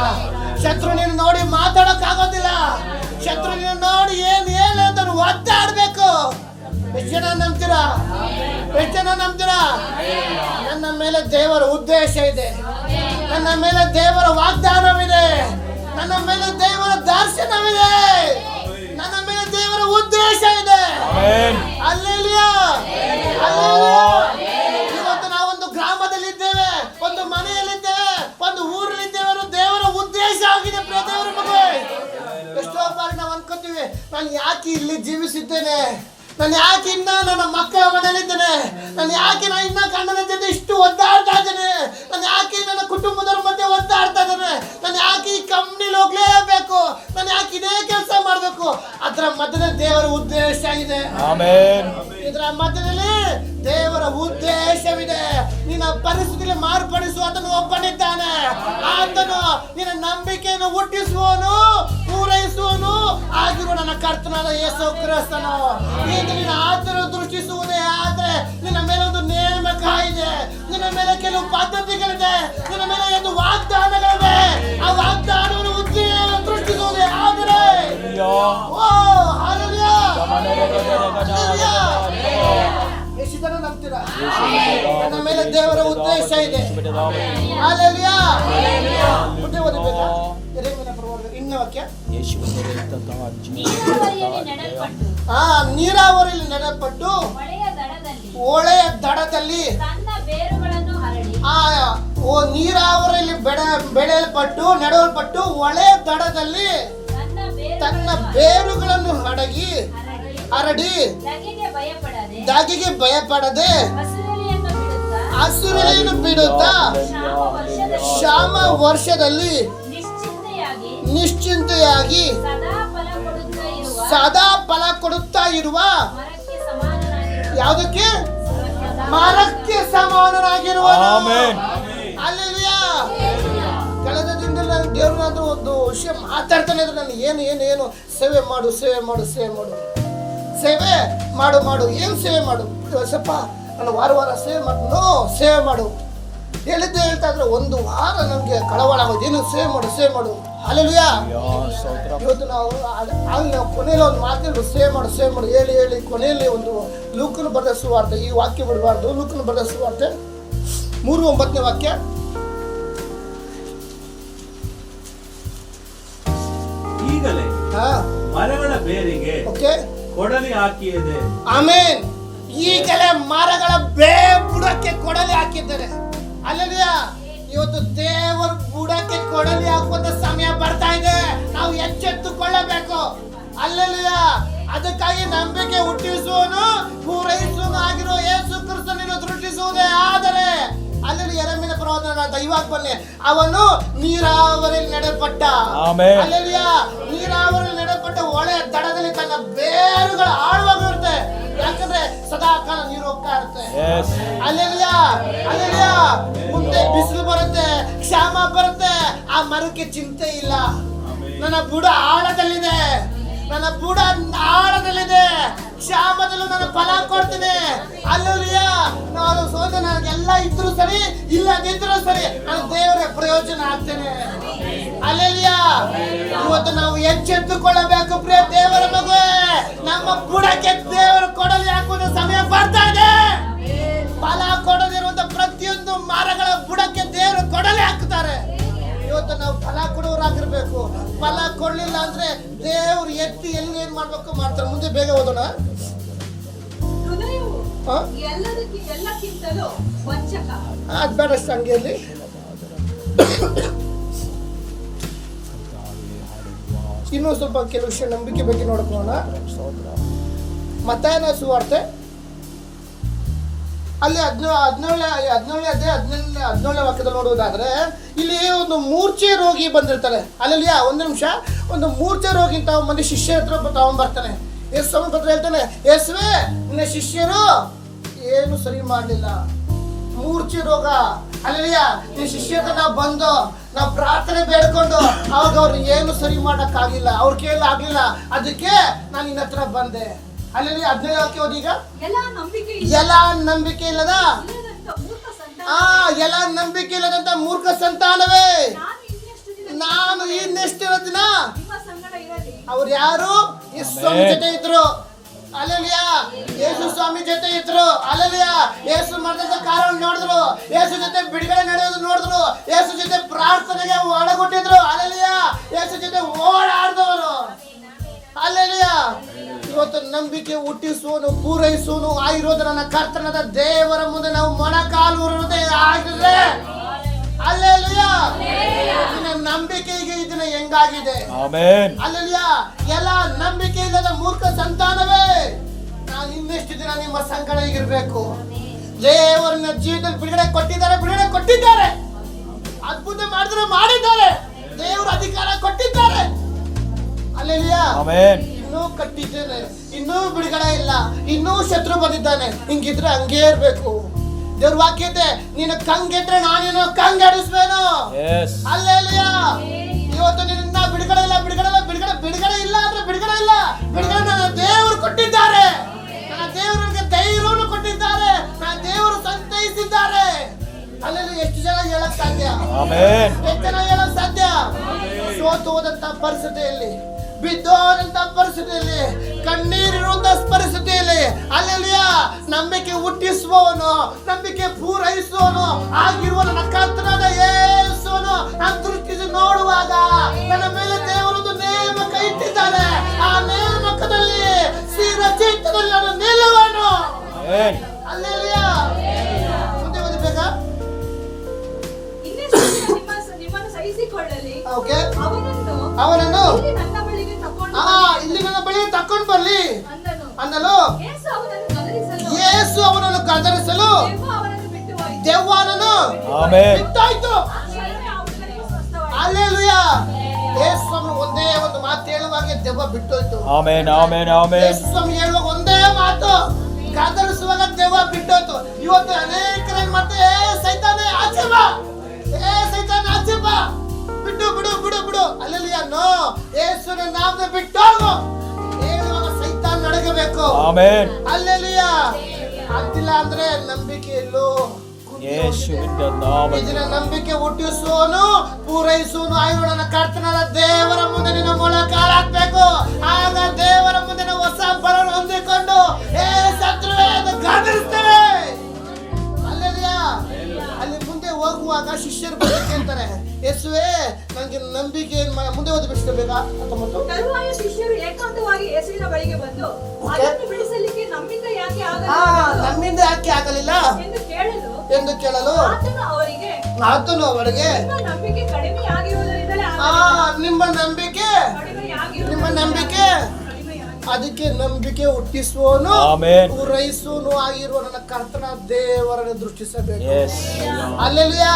ಶತ್ರು ನೀನು ನೋಡಿ ಮಾತಾಡಕ್ಕಾಗೋದಿಲ್ಲ, ಶತ್ರು ನೀನು ನೋಡಿ ಏನು ಅಂತ ಒದ್ದಾಡ್ಬೇಕು. ಎಷ್ಟು ಜನ ನಂಬ್ತೀರಾ? ಎಷ್ಟು ಜನ ನಂಬ್ತೀರಾ? ನನ್ನ ಮೇಲೆ ದೇವರ ಉದ್ದೇಶ ಇದೆ, ನನ್ನ ಮೇಲೆ ದೇವರ ವಾಗ್ದಾನವಿದೆ, ನನ್ನ ಮೇಲೆ ದೇವರ ದರ್ಶನವಿದೆ, ನನ್ನ ಮೇಲೆ ದೇವರ ಉದ್ದೇಶ ಇದೆ. ಅಲ್ಲೆಲ್ಲೂಯಾ. ಅಲ್ಲೆಲ್ಲೂಯಾ. ಇವತ್ತು ನಾವೊಂದು ಗ್ರಾಮದಲ್ಲಿದ್ದೇವೆ, ಒಂದು ಮನೆಯಲ್ಲಿದ್ದೇವೆ, ಒಂದು ಊರಲ್ಲಿದ್ದೇವೆ. ದೇವರ ಉದ್ದೇಶ ಆಗಿದೆ ಪ್ರಿಯ ದೇವರ ಮಗುವೆ. ಎಷ್ಟೋ ಬಾರಿ ನಾವು ಅನ್ಕೋತೀವಿ, ನಾನು ಯಾಕೆ ಇಲ್ಲಿ ಜೀವಿಸಿದ್ದೇನೆ, ನಾನು ಯಾಕೆ ಇನ್ನ ನನ್ನ ಮಕ್ಕಳ ಮನೆಯಲ್ಲಿದ್ದೇನೆ, ನಾನು ಯಾಕೆ ನಾನು ಇನ್ನ ಗಂಡನ ಜೊತೆ ಇಷ್ಟು ಒದ್ದಾಡ್ತಾ ಇದ್ದೇನೆ, ನಾನು ಯಾಕೆ ನನ್ನ ಕುಟುಂಬದವ್ರ ಮಧ್ಯೆ ಒದ್ದಾಡ್ತಾ ಇದ್ದೇನೆ, ನಾನು ಯಾಕೆ ಈ ಕಂಪ್ನಿಲಿ ಹೋಗ್ಲೇಬೇಕು, ನಾನು ಯಾಕೆ ಇದೇ ಕೆಲಸ ಮಾಡಬೇಕು. ಅದರ ಮಧ್ಯದಲ್ಲಿ ದೇವರ ಉದ್ದೇಶ ಇದೆ. ಇದರ ಮಧ್ಯದಲ್ಲಿ ದೇವರ ಉದ್ದೇಶವಿದೆ. ನಿನ್ನ ಪರಿಸ್ಥಿತಿಯಲ್ಲಿ ಮಾರ್ಪಡಿಸುವ ಆತನು ಒಬ್ಬನಿದ್ದಾನೆ. ಆತನು ನಿನ್ನ ನಂಬಿಕೆಯನ್ನು ಹುಟ್ಟಿಸುವನು ಪೂರೈಸುವನು ಆಗಿರುವ ನನ್ನ ಕರ್ತನಾದ ಯೇಸು ಕ್ರಿಸ್ತನು. ಈಗ ನಿನ್ನ ಆತನ ದೃಷ್ಟಿಸುವುದೇ ಆದ್ರೆ ನಿನ್ನ ಮೇಲೆ ಒಂದು ನೇಮಕ ಇದೆ, ನಿನ್ನ ಮೇಲೆ ಕೆಲವು ಪದ್ಧತಿಗಳಿದೆ, ನಿನ್ನ ಮೇಲೆ ಒಂದು ವಾಗ್ದಾನಗಳಿವೆ. ಆ ವಾಗ್ದಾನವನ್ನು ದೃಷ್ಟಿಸುವುದೇ ಆದರೆ ಎಷ್ಟು ಜನ ನಂಬ್ತೀರಾ? ನನ್ನ ಮೇಲೆ ದೇವರ ಉದ್ದೇಶ ಇದೆ. ಹಲ್ಲೆಲೂಯಾ. ಮುಂದೆ ಓದಬೇಕಾ? ಯೆರೆಮೀಯನ ಪ್ರವಾದ ಇನ್ನ ವಾಕ್ಯ. ನೀರಾವರಿಯಲ್ಲಿ ನೆಡಲ್ಪಟ್ಟು ಹೊಳೆಯ ದಡದಲ್ಲಿ ನೀರಾವರಿಯಲ್ಲಿ ಬೆಳೆಯಲ್ಪಟ್ಟು ನೆಡಲ್ಪಟ್ಟು ಹೊಳೆಯ ದಡದಲ್ಲಿ ತನ್ನ ಬೇರುಗಳನ್ನು ಹರಡಿ ದಾಗಿಗೆ ಭಯಪಡದೆ ಹಸುರೆಲೆಯನ್ನು ಬಿಡುತ್ತಾ ಕ್ಷಾಮ ವರ್ಷದಲ್ಲಿ ನಿಶ್ಚಿಂತೆಯಾಗಿ ಸದಾ ಫಲ ಕೊಡುತ್ತಾ ಇರುವ ಯಾವುದಕ್ಕೆ ಮರಕ್ಕೆ ಸಮಾನರಾಗಿರುವನು. ಹಲ್ಲೆಲೂಯಾ. ಕಳೆದ ದಿನದಲ್ಲಿ ನಾನು ದೇವ್ರನಾದ್ರೂ ಒಂದು ವಿಷಯ ಮಾತಾಡ್ತಾನೆ ಇದ್ರೆ ನಾನು ಏನು ಸೇವೆ ಮಾಡು ಏನು ಸೇವೆ ಮಾಡು ಸ್ವಲ್ಪ ನಾನು ವಾರ ಸೇವೆ ಮಾಡು ಹೇಳಿದ್ದೆ ಹೇಳ್ತಾ ಇದ್ರೆ ಒಂದು ವಾರ ನಮಗೆ ಕಳವಳ ಆಗೋದು. ಏನು ಸೇವೆ ಮಾಡು ಹಲ್ಲೆಲೂಯಾ. ಇವತ್ತು ನಾವು ಕೊನೆಯಲ್ಲಿ ಒಂದು ಮಾತಿದ್ರು ಸೇವೆ ಮಾಡು ಹೇಳಿ ಕೊನೆಯಲ್ಲಿ ಒಂದು ಲೂಕನು ಬರೆದ ಸುವಾರ್ತೆ, ಈ ವಾಕ್ಯ ಬಿಡಬಾರ್ದು. ಲೂಕನು ಬರೆದ ಸುವಾರ್ತೆ 3:9 ವಾಕ್ಯ. ಈಗಲೇ ಮರಗಳ ಬೇರಿಗೆ ಕೊಡಲಿ ಹಾಕಿದೆ. ಆಮೇನ್. ಈಗಲೇ ಮರಗಳ ಬುಡಕ್ಕೆ ಕೊಡಲಿ ಹಾಕಿದ್ದಾರೆ. ಹಲ್ಲೆಲೂಯಾ. ಇವತ್ತು ದೇವರ ಬುಡಕ್ಕೆ ಕೊಡಲಿ ಹಾಕುವಂತ ಸಮಯ ಬರ್ತಾ ಇದೆ. ನಾವು ಎಚ್ಚೆತ್ತುಕೊಳ್ಳಬೇಕು. ಹಲ್ಲೆಲೂಯಾ. ಅದಕ್ಕಾಗಿ ನಂಬಿಕೆ ಹುಟ್ಟಿಸುವನು ಪೂರೈಸುವನು ಆಗಿರೋ ಯೇಸು ಕ್ರಿಸ್ತನನ್ನು ದೃಷ್ಟಿಸುವುದೇ ಆದರೆ ಅಲ್ಲಿ ಯೆರೆಮೀಯನ ಪ್ರವಾದನ ಇವಾಗ ಬನ್ನಿ. ಅವನು ನೀರಾವರಿಯಲ್ಲಿ ನಡೆಪಟ್ಟ. ಹಲ್ಲೆಲೂಯಾ. ನೀರಾವರಿಯಲ್ಲಿ ನಡೆಪಟ್ಟ ಹೊಳೆ ದಡದಲ್ಲಿ ತನ್ನ ಬೇರುಗಳ ಆಳವಾಗಿರುತ್ತೆ. ಯಾಕಂದ್ರೆ ಸದಾ ಕಾಲ ನೀರು ಹೋಗ್ತಾ ಇರುತ್ತೆ. ಹಲ್ಲೆಲೂಯಾ. ಮುಂದೆ ಬಿಸಿಲು ಬರುತ್ತೆ, ಕ್ಷಾಮ ಬರುತ್ತೆ, ಆ ಮರಕ್ಕೆ ಚಿಂತೆ ಇಲ್ಲ. ನನ್ನ ಬುಡ ಆಳದಲ್ಲಿದೆ, ಕ್ಷಾಮದಲ್ಲೂ ನಾನು ಫಲ ಕೊಡ್ತೀನಿ. ಹಲ್ಲೆಲೂಯಾ. ನಾನು ಸೋತ ನನಗೆಲ್ಲ ಇದ್ರು ಸರಿ, ಇಲ್ಲದಿದ್ರು ಸರಿ, ನಾನು ದೇವರ ಪ್ರಯೋಜನ ಆಗ್ತೇನೆ. ಹಲ್ಲೆಲೂಯಾ. ಇವತ್ತು ನಾವು ಎಚ್ಚೆತ್ತುಕೊಳ್ಳಬೇಕು ಪ್ರಿಯ ದೇವರ ಮಗುವೆ. ನಮ್ಮ ಬುಡಕ್ಕೆ ದೇವರು ಕೊಡಲಿ ಹಾಕುವ ಸಮಯ ಬರ್ತಾ ಇದೆ. ಫಲ ಕೊಡದಿರುವಂತ ಪ್ರತಿಯೊಂದು ಮರಗಳ ಬುಡಕ್ಕೆ ದೇವರು ಕೊಡಲಿ ಹಾಕ್ತಾರೆ. ಇವತ್ತು ನಾವು ಫಲ ಕೊಡೋರಾಗಿರ್ಬೇಕು. ಫಲ ಕೊಡ್ಲಿಲ್ಲ ಅಂದ್ರೆ ದೇವ್ರು ಎತ್ತಿ ಎಲ್ಲಿ ಏನ್ ಮಾಡ್ಬೇಕು ಮಾಡ್ತಾರೆ. ಮುಂದೆ ಬೇಗ ಓದೋಣ. ಅದ್ ಬೇಡ ಸಂಖ್ಯೆಯಲ್ಲಿ ಇನ್ನೂ ಸ್ವಲ್ಪ ಕೆಲವು ವಿಷಯ ನಂಬಿಕೆ ಬಗ್ಗೆ ನೋಡ್ಕೊಳ್ಳೋಣ. ಮತ್ತಾಯನ ಸುವಾರ್ತೆ ಅಲ್ಲಿ 17ನೇ ವಾಕ್ಯದಲ್ಲಿ ನೋಡುವುದಾದ್ರೆ ಇಲ್ಲಿ ಒಂದು ಮೂರ್ಛೆ ರೋಗಿ ಬಂದಿರ್ತಾರೆ. ಅಲ್ಲಿ ಒಂದು ನಿಮಿಷ, ಒಂದು ಮೂರ್ಛೆ ರೋಗಿ ಅಂತ ಮಂದಿ ಶಿಷ್ಯ ಹತ್ರ ತಗೊಂಡ್ಬರ್ತಾನೆ. ಯೇಸು ಪತ್ರ ಹೇಳ್ತಾನೆ, ಯೇಸುವೇ ನಿನ್ನ ಶಿಷ್ಯರು ಏನು ಸರಿ ಮಾಡಲಿಲ್ಲ, ಮೂರ್ಛೆ ರೋಗ. ಅಲ್ಲಿಯ ನಿನ್ನ ಶಿಷ್ಯ ಹತ್ರ ನಾವು ಪ್ರಾರ್ಥನೆ ಬೇಡ್ಕೊಂಡು ಅವಾಗ ಅವ್ರು ಏನು ಸರಿ ಮಾಡಕ್ಕಾಗಿಲ್ಲ, ಅವ್ರ ಕೈಯಲ್ಲಿ ಆಗ್ಲಿಲ್ಲ. ಅದಕ್ಕೆ ನಾನು ನಿನ್ನ ಹತ್ರ ಬಂದೆ. ಅಲ್ಲಿ 17 ವಾಕ್ಯ ಓದಿ. ಈಗ ಎಲ್ಲ ನಂಬಿಕೆ ಇಲ್ಲದ ಮೂರ್ಖ ಸಂತಾನವೇ, ನಾನು ಇನ್ನೆಷ್ಟು ದಿನ. ಅವ್ರು ಯಾರು? ಯೇಸು ಸ್ವಾಮಿ ಜೊತೆ ಇದ್ರು. ಅಲ್ಲೆಲಿಯಾ. ಯೇಸು ಸ್ವಾಮಿ ಜೊತೆ ಇದ್ರು. ಅಲ್ಲೆಲಿಯಾ. ಯೇಸು ಮಾಡಿದ ಕಾರ್ಯ ನೋಡಿದ್ರು, ಯೇಸು ಜೊತೆ ಬಿಡುಗಡೆ ನಡೆಯೋದು ನೋಡಿದ್ರು, ಯೇಸು ಜೊತೆ ಪ್ರಾರ್ಥನೆಗೆ ಒಳಗೊಟ್ಟಿದ್ರು. ಅಲ್ಲೆಲಿಯಾ. ಯೇಸು ಜೊತೆ ಓಡಾಡಿದವರು. ಅಲ್ಲೆಲಿಯಾ. ಇವತ್ತು ನಂಬಿಕೆ ಹುಟ್ಟಿಸುವನು ಪೂರೈಸುವನು ಆಗಿರೋದು ನನ್ನ ಕರ್ತನಾದ ದೇವರ ಮುಂದೆ ನಾವು ಮೊಣಕಾಲು ಆಗಿದ್ರೆ ಅಲ್ಲೆಲೂಯಾ. ನಿನ್ನ ನಂಬಿಕೆಗೆ ಇದನ್ನ ಹೆಂಗಾಗಿದೆ. ಅಲ್ಲೆಲೂಯಾ. ಎಲ್ಲ ನಂಬಿಕೆ ಇಲ್ಲದ ಮೂರ್ಖ ಸಂತಾನವೇ, ನಾನು ಇನ್ನೆಷ್ಟು ದಿನ ನಿಮ್ಮ ಸಂಕಟ ಹೀಗಿರ್ಬೇಕು. ದೇವರನ್ನ ಜೀವಿತದಲ್ಲಿ ಬಿಡುಗಡೆ ಕೊಟ್ಟಿದ್ದಾರೆ. ಅದ್ಭುತ ಮಾಡಿದ್ದಾರೆ. ದೇವರ ಅಧಿಕಾರ ಕೊಟ್ಟಿದ್ದಾರೆ. ಅಲ್ಲೆಲೂಯಾ. ಇನ್ನೂ ಕಟ್ಟಿದ್ದೇನೆ, ಇನ್ನೂ ಬಿಡುಗಡೆ ಇಲ್ಲ, ಇನ್ನೂ ಶತ್ರು ಬಂದಿದ್ದಾನೆ. ಹಿಂಗಿದ್ರೆ ಹಂಗೇ ಇರ್ಬೇಕು. ದೇವ್ರ ವಾಕ್ಯ ಇದೆ, ನೀನು ಕಂಗೆಟ್ರೆ ನಾನೇನು ಕಂಗೆಡಿಸ್ಬೇನು. ಹಲ್ಲೆಲೂಯಾ. ಇವತ್ತು ನಿನ್ನ ಬಿಡುಗಡೆ ಇಲ್ಲ ಅಂದ್ರೆ ಬಿಡುಗಡೆ ಇಲ್ಲ. ನನ್ನ ದೇವರು ಕೊಟ್ಟಿದ್ದಾರೆ. ನನ್ನ ದೇವರು ನನಗೆ ಧೈರ್ಯವನ್ನು ಕೊಟ್ಟಿದ್ದಾರೆ. ನನ್ನ ದೇವರು ಸಂತೈಸಿದ್ದಾರೆ. ಅಲ್ಲೆಲ್ಲ ಎಷ್ಟು ಜನ ಹೇಳಕ್ ಸಾಧ್ಯ? ಸೋತು ಹೋದಂತ ಪರಿಸ್ಥಿತಿಯಲ್ಲಿ, ಬಿದ್ದೋದಂತ ಪರಿಸ್ಥಿತಿಯಲ್ಲಿ, ಕಣ್ಣೀರಿರುವಂತ ಪರಿಸ್ಥಿತಿಯಲ್ಲಿ ಅಲ್ಲೆಲ್ಲಾ ನಂಬಿಕೆ ಹುಟ್ಟಿಸುವವನು, ನಂಬಿಕೆ ಪೂರೈಸುವವನು ಆಗಿರುವ ನನ್ನ ಕರ್ತನಾದ ಯೇಸುವನ್ನು ನಾನು ದೃಷ್ಟಿಸಿ ನೋಡುವಾಗ ನನ್ನ ಮೇಲೆ ದೇವರೊಂದು ನೇಮಕ ಇಟ್ಟಿದ್ದಾನೆ. ಆ ನೇಮಕದಲ್ಲಿ ಸ್ಥಿರಚಿತ್ತದಲ್ಲಿ ನಾನು ನಿಲ್ಲುವನು. ಅಲ್ಲೆಲ್ಲಾ. ಮುಂದೆ ಓದಬೇಕಾ? ಅವನನ್ನು ಕರ್ಕೊಂಡು ಬರ್ಲಿ ಅಂದನು. ಅನ್ನಲು ಯೇಸು ಅವನನ್ನು ಗದರಿಸಲು ಯೇಸು ಅವನನ್ನು ಗದರಿಸಲು ದೆವ್ವ ಅವನನ್ನು ಬಿಟ್ಟು ಹೋಯಿತು. ದೆವ್ವನನ್ನು ಆಮೆನ್. ಬಿಟ್ಟಾಯ್ತು. ಆ ಕ್ಷಣವೇ ಆ ಹುಡುಗನಿಗೆ ಸ್ವಸ್ಥವಾಯಿತು. ಹಲ್ಲೆಲೂಯಾ. ಯೇಸು ಸ್ವಾಮಿ ಒಂದೇ ಒಂದು ಮಾತು ಹೇಳುವಾಗ ದೆವ್ವ ಬಿಟ್ಟೋಯ್ತು. Amen amen amen. ಯೇಸು ಸ್ವಾಮಿ ಹೇಳುವಾಗ ಒಂದೇ ಮಾತು ಗದರಿಸುವಾಗ ದೆವ್ವ ಬಿಟ್ಟೋಯ್ತು. ಇವತ್ತು ಅನೇಕರು ಏನ್ ಮಾಡ್ತಾರೆ, ಏ ಸೈತಾನೆ ಆಚೆ ಬಾ, ಏ ಸೈತಾನೆ ಆಚೆ ಬಾ, ಬಿಡು ಬಿಡು ಬಿಡು ಬಿಡು. ಹಲ್ಲೆಲೂಯಾ. ನೋ, ಯೇಸುವಿನ ನಾಮದ ಬಿಟ್ಟೋಗು ಹೇಳುವಾಗ ಸೈತಾನ್ ನಡಗಬೇಕು. ಆಮೆನ್. ಹಲ್ಲೆಲೂಯಾ. ಆಗ್ತಿಲ್ಲ ಅಂದ್ರೆ ನಂಬಿಕೆಯಲ್ಲೂ ಯೇಸುವಿನ ನಾಮದಲ್ಲಿ ಇದನ್ನ ನಂಬಿಕೆ ಹುಟ್ಟಿಸುವನು ಪೂರೈಸುವನು ಆಯುರ್ಣ ಕರ್ತನಾದ ದೇವರ ಮುಂದೆ ನಿನ್ನ ಮೊಳಕಾಲಾಕ್ಬೇಕು. ಆಗ ದೇವರ ಮುಂದೆ ನಾವು ಹೊಸ ಬರವನ್ನು ಹೊಂದಿಕೊಂಡು ಏ ಶತ್ರುವೇ ಎಂದು ಗದರಿಸ್ತೇವೆ. ಹಲ್ಲೆಲೂಯಾ. ಅಲ್ಲಿ ಮುಂದೆ ಹೋಗುವಾಗ ಶಿಷ್ಯರು ಬರಕ್ಕೆ ಅಂತಾರೆ, ಯೇಸುವೇ ನನಗೆ ನಂಬಿಕೆ ಮುಂದೆ ಓದಿ ಬಿಡಿಸಬೇಕಾ ಅಂತ ಮತ್ತು ತರುವಾಯ ಶಿಷ್ಯರು ಏಕಾಂತವಾಗಿ ಯೇಸುವಿನ ಬಳಿಗೆ ಬಂದು ಅದನ್ನು ಬಿಡಿಸಲಿಕ್ಕೆ ನಮ್ಮಿಂದ ಯಾಕೆ ನಮ್ಮಿಂದ ಯಾಕೆ ಆಗಲಿಲ್ಲ ಎಂದು ಕೇಳಲು ಆತನು ಅವರಿಗೆ ನಿಮ್ಮ ನಂಬಿಕೆ ಕಡಿಮೆಯಾಗಿರುವುದರಿಂದಲೇ ನಿಮ್ಮ ನಂಬಿಕೆ ಅದಕ್ಕೆ ನಂಬಿಕೆ ಹುಟ್ಟಿಸುವನು ಪೂರೈಸುವನು ಆಗಿರುವ ನನ್ನ ಕರ್ತನ ದೇವರನ್ನು ದೃಷ್ಟಿಸಬೇಕು. ಹಲ್ಲೆಲೂಯಾ.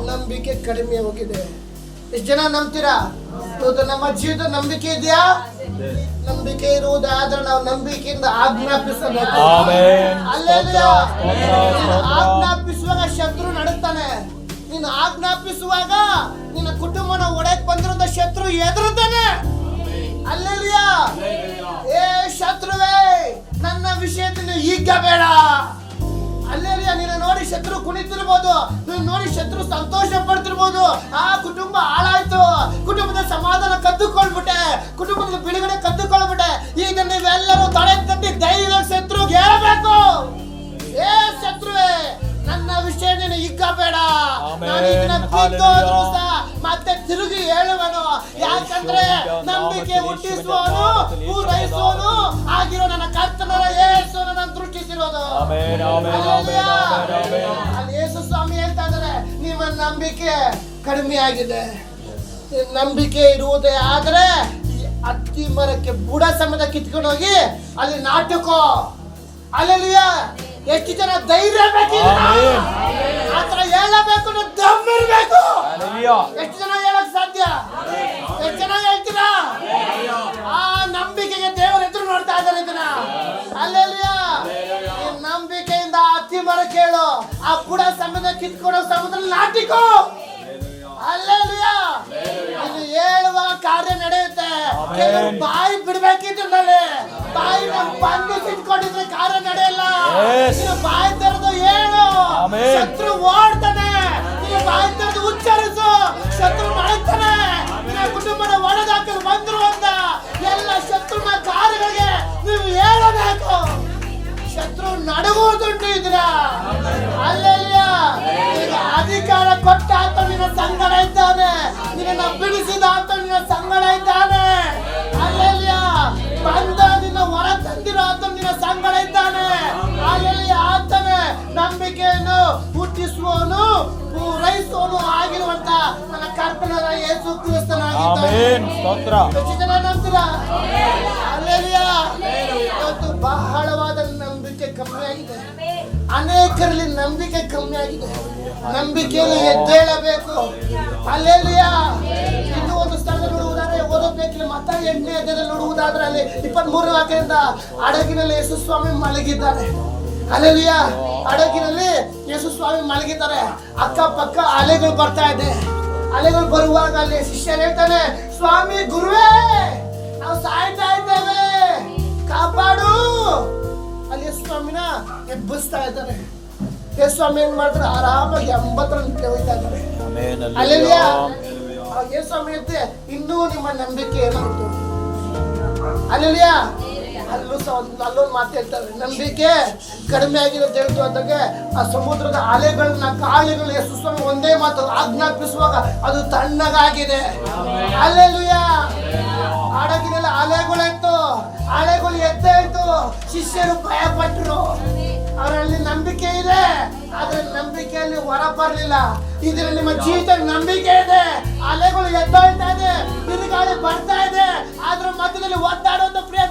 ನಂಬಿಕೆ ಕಡಿಮೆ ಹೋಗಿದೆ. ಎಷ್ಟು ಜನ ನಂಬ್ತೀರಾ? ಇವತ್ತು ನಮ್ಮ ಜೀವಿತ ನಂಬಿಕೆ ಇದೆಯಾ? ನಂಬಿಕೆ ಇರುವುದಾದ್ರೆ ನಾವು ನಂಬಿಕೆಯಿಂದ ಆಜ್ಞಾಪಿಸಬೇಕು. ಹಲ್ಲೆಲೂಯಾ. ಆಜ್ಞಾಪಿಸುವಾಗ ಶತ್ರು ನಡುತ್ತಾನೆ. ನೀನು ಆಜ್ಞಾಪಿಸುವಾಗ ನಿನ್ನ ಕುಟುಂಬನ ಒಡೆಯಕ್ ಬಂದಿರೋ ಶತ್ರು ಎದುರುತ್ತಾನೆ. ಹಲ್ಲೆಲೂಯಾ. ಏ ಶತ್ರುವೇ, ನನ್ನ ವಿಷಯದಲ್ಲಿ ಈಗ ಬೇಡ. ಹಲ್ಲೆಲೂಯಾ. ನಿನ್ನ ನೋಡಿ ಶತ್ರು ಕುಣಿತಿರ್ಬೋದು, ನೀನು ನೋಡಿ ಶತ್ರು ಸಂತೋಷ ಪಡ್ತಿರ್ಬೋದು. ಆ ಕುಟುಂಬ ಹಾಳಾಯ್ತು, ಕುಟುಂಬದ ಸಮಾಧಾನ ಕದ್ದುಕೊಳ್ಬಿಟ್ಟೆ, ಕುಟುಂಬದ ಬಿಡುಗಡೆ ಕದ್ದುಕೊಳ್ಬಿಟ್ಟೆ. ಈಗ ನೀವೆಲ್ಲರೂ ತಲೆ ತಟ್ಟಿ ಧೈರ್ಯ ಶತ್ರುಗೆ ಹೇಳಬೇಕು, ಏ ಶತ್ರುವೇ ನನ್ನ ವಿಷಯ ನೀನು ಈಗ ಬೇಡ. ಮತ್ತೆ ತಿರುಗಿ ಹೇಳುವನು. ಯಾಕಂದ್ರೆ ನಂಬಿಕೆ ಹುಟ್ಟಿಸುವನು ಪೂರೈಸುವನು ಆಗಿರೋ ನನ್ನ ಕರ್ತನ ಯೇಸು ನನ್ನ ದೃಷ್ಟಿಸಿರೋದು. ಅಲ್ಲಿ ಯೇಸು ಸ್ವಾಮಿ ಹೇಳ್ತಾ ಇದ್ದಾರೆ, ನಿಮ್ಮ ನಂಬಿಕೆ ಕಡಿಮೆ ಆಗಿದೆ. ನಂಬಿಕೆ ಇರುವುದೇ ಆದ್ರೆ ಅತ್ತಿ ಮರಕ್ಕೆ ಬುಡ ಸಮೇತ ಕಿತ್ಕೊಂಡು ಹೋಗಿ ಅಲ್ಲಿ ನಾಟಕೋ. ಹಲ್ಲೆಲೂಯಾ. ಎಷ್ಟು ಜನ ಧೈರ್ಯ ಬೇಕು, ಆತರ ಹೇಳಬೇಕು, ದಮ್ಮಿರ್ಬೇಕು. ಎಷ್ಟು ಜನ ಹೇಳಕ್ ಸಾಧ್ಯ? ಎಷ್ಟು ಜನ ಹೇಳ್ತೀರಾ? ಆ ನಂಬಿಕೆಗೆ ದೇವರ ಎದುರು ನೋಡ್ತಾ ಇದ್ದಾರೆ ಇದನ್ನ. ಹಲ್ಲೆಲೂಯಾ. ನಂಬಿಕೆಯಿಂದ ಅತ್ತಿ ಮರ ಕೇಳು, ಆ ಬುಡ ಸಮುದ್ರ ಕಿತ್ಕೊಡೋ ಸಮುದ್ರ ನಾಟಿಕೋ. ಹಲ್ಲೆಲೂಯಾ. ಇದು ಹೇಳುವ ಕಾರ್ಯ ನಡೆಯುತ್ತೆ. ಕೆಲವರು ಬಾಯಿ ಬಿಡ್ಬೇಕಿದ್ರಲ್ಲಿ, ಬಾಯಿ ಬಂದು ಕಿತ್ಕೊಂಡಿದ್ರೆ ಕಾರ್ಯ ನಡೆಯಲ್ಲ. ಬಾಯಿ ತೆರೆದು ಹೇಳು, ಶತ್ರು ಓಡ್ತಾನೆ. ನೀನು ಬಾಯಿ ತೆರೆದು ಉಚ್ಚರಿಸು, ಶತ್ರು ನಡೀತಾನೆ. ನಿನ್ನ ಕುಟುಂಬದ ಒಡೆದಾಕಲು ಬಂದ್ರು ಅಂತ ಎಲ್ಲ ಶತ್ರುನ ಕಾರ್ಯಗಳಿಗೆ ನೀವು ಹೇಳಬೇಕು. ಶತ್ರು ನಡುಗುವುದುಂಟು ಇದ್ರ. ಹಲ್ಲೆಲೂಯಾ. ಈಗ ಅಧಿಕಾರ ಕೊಟ್ಟ ಅಂತ ನಿನ್ನ ಸಂಗಡ ಇದ್ದಾನೆ, ನಿನ್ನ ಬಿಡಿಸಿದ ಅಂತ ನಿನ್ನ ಸಂಗಡ ಇದ್ದಾನೆ. ಹಲ್ಲೆಲೂಯಾ. ಬಂದ ನಿನ್ನ ಹೊರ ತಂದಿರೋ ಅಂತ ನಿನ್ನ ಸಂಗಡ ಇದ್ದಾನೆ. ಹಲ್ಲೆಲೂಯಾ. ಆತನೇ ನಂಬಿಕೆಯನ್ನು ಹುಟ್ಟಿಸುವನು ಪೂರೈಸುವನು ಆಗಿರುವಂತ ನನ್ನ ಕರ್ತನಾದ ಯೇಸು ಕ್ರಿಸ್ತನಾಗಿದ್ದಾನೆ. ಎಷ್ಟು ಜನ ನಂಬ್ತೀರಾ? ಹಲ್ಲೆಲೂಯಾ. ಇವತ್ತು ಬಹಳವಾದ ನಂಬಿಕೆ ಕಮ್ಮಿ ಆಗಿದೆ. ಅನೇಕರಲ್ಲಿ ನಂಬಿಕೆ ಕಮ್ಮಿ ಆಗಿದೆ. ನಂಬಿಕೆಯಲ್ಲಿ ಎದ್ದೇಳಬೇಕು. ಹಲ್ಲೆಲೂಯಾ. ಇನ್ನು ಒಂದು ಸ್ಥಳದಲ್ಲಿ ನೋಡುವುದಾದ್ರೆ ಓದಬೇಕಿಲ್ಲ. ಮತ್ತ 8ನೇ ಅಧ್ಯಾಯದಲ್ಲಿ ನೋಡುವುದಾದ್ರೆ ಅಲ್ಲಿ 23ನೇ ವಾಕ್ಯದಿಂದ ಹಡಗಿನಲ್ಲಿ ಯೇಸು ಸ್ವಾಮಿ ಮಲಗಿದ್ದಾರೆ. ಹಲ್ಲೆಲೂಯಾ. ಹಡಗಿನಲ್ಲಿ ಯೇಸು ಸ್ವಾಮಿ ಮಲಗಿದ್ದಾರೆ. ಅಕ್ಕಪಕ್ಕ ಅಲೆಗಳು ಬರ್ತಾ ಇದೆ. ಅಲೆಗಳು ಬರುವಾಗ ಅಲ್ಲಿ ಶಿಷ್ಯರು ಹೇಳ್ತಾನೆ, ಸ್ವಾಮಿ ಗುರುವೇ ನಾವು ಸಾಯ್ತಾ ಇದ್ದೇವೆ, ಕಾಪಾಡು. ಅಲ್ಲಿ ಯೇಸು ಸ್ವಾಮಿನ ಎಬ್ಬಿಸ್ತಾ ಇದ್ದಾರೆ. ಯೇಸು ಸ್ವಾಮಿ ಏನ್ ಮಾಡ್ತಾರೆ, ಆರಾಮಾಗಿ 80 ನಿಂತೆ ಹೋಗ್ತಾ ಇದ್ದಾರೆ. ಹಲ್ಲೆಲೂಯಾ. ಯೇಸು ಸ್ವಾಮಿ ಇರುತ್ತೆ, ಇನ್ನೂ ನಿಮ್ಮ ನಂಬಿಕೆ ಏನಾಯ್ತು? ಹಲ್ಲೆಲೂಯಾ. ಅಲ್ಲೊಂದು ಮಾತು ಹೇಳ್ತಾರೆ, ನಂಬಿಕೆ ಕಡಿಮೆ ಆಗಿದೆ ಅಂತ ಹೇಳ್ತು ಅಂದಾಗ ಆ ಸಮುದ್ರದ ಅಲೆಗಳನ್ನ ಗಾಳಿಗಳು ಯೇಸು ಸ್ವಾಮಿ ಒಂದೇ ಮಾತು ಆಜ್ಞಾಪಿಸುವಾಗ ಅದು ತಣ್ಣಗಾಗಿದೆ. ಹಲ್ಲೆಲೂಯಾ. ಹಡಗಿನಲ್ಲಿ ಅಲೆಗಳಿತ್ತು, ಅಲೆಗಳು ಎದ್ದಾಯ್ತು. ಶಿಷ್ಯರು ಭಯ ಪಟ್ಟರು. ಅವರಲ್ಲಿ ನಂಬಿಕೆ ಇದೆ, ಆದ್ರೆ ನಂಬಿಕೆಯಲ್ಲಿ ಹೊರ ಬರಲಿಲ್ಲ. ಇದರಲ್ಲಿ ನಿಮ್ಮ ಜೀವಿತ ನಂಬಿಕೆ ಇದೆ, ಅಲೆಗಳು ಎದ್ದಾಳ್ತಾ ಇದೆ, ಬಿರುಗಾಳಿ ಬರ್ತಾ ಇದೆ, ಆದ್ರೆ ಮಧ್ಯದಲ್ಲಿ ಒದ್ದಾಡುವಂತ ಪ್ರಿಯ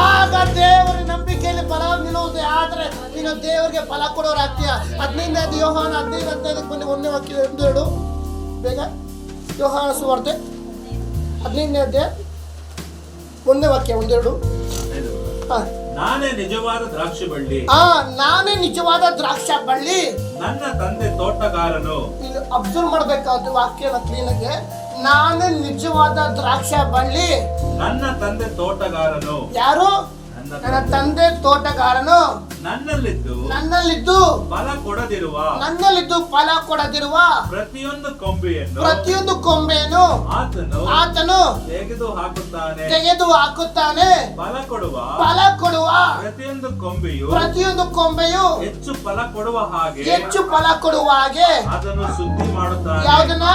ಆಗ ದೇವರ ನಂಬಿಕೆಯಲ್ಲಿ ಫಲ ನಿಲ್ಲುವುದೇ ಆದ್ರೆ ನೀನು ದೇವರಿಗೆ ಫಲ ಕೊಡೋರಾಗ್ತೀಯ. 15 ಯೋಹಾನ 15 ಬನ್ನಿ, 1ನೇ ವಾಕ್ಯ 1-2 ಬೇಗ. ಯೋಹಾನ ಸುವಾರ್ತೆ 15 1ನೇ ವಾಕ್ಯ 1-2. ನಾನೇ ನಿಜವಾದ ದ್ರಾಕ್ಷಿ ಬಳ್ಳಿ, ನಾನೇ ನಿಜವಾದ ದ್ರಾಕ್ಷ ಬಳ್ಳಿ, ನನ್ನ ತಂದೆ ತೋಟಗಾರನು. ಇಲ್ಲಿ ಅಬ್ಸರ್ವ್ ಮಾಡ್ಬೇಕಾದ ವಾಕ್ಯನ ಕ್ಲೀನಾಗೆ. ನಾನೇ ನಿಜವಾದ ದ್ರಾಕ್ಷ ಬಳ್ಳಿ, ನನ್ನ ತಂದೆ ತೋಟಗಾರನು. ಯಾರು? ನನ್ನ ತಂದೆ ತೋಟಗಾರನು. ನನ್ನಲ್ಲಿದ್ದು ಫಲ ಕೊಡದಿರುವ, ನನ್ನಲ್ಲಿದ್ದು ಫಲ ಕೊಡದಿರುವ ಪ್ರತಿಯೊಂದು ಕೊಂಬೆಯನ್ನು ಆತನು ತೆಗೆದು ಹಾಕುತ್ತಾನೆ. ಫಲ ಕೊಡುವ ಪ್ರತಿಯೊಂದು ಕೊಂಬೆಯು ಹೆಚ್ಚು ಫಲ ಕೊಡುವ ಹಾಗೆ ಅದನ್ನು ಶುದ್ಧಿ ಮಾಡುತ್ತಾನೆ. ಯಾವುದನ್ನ?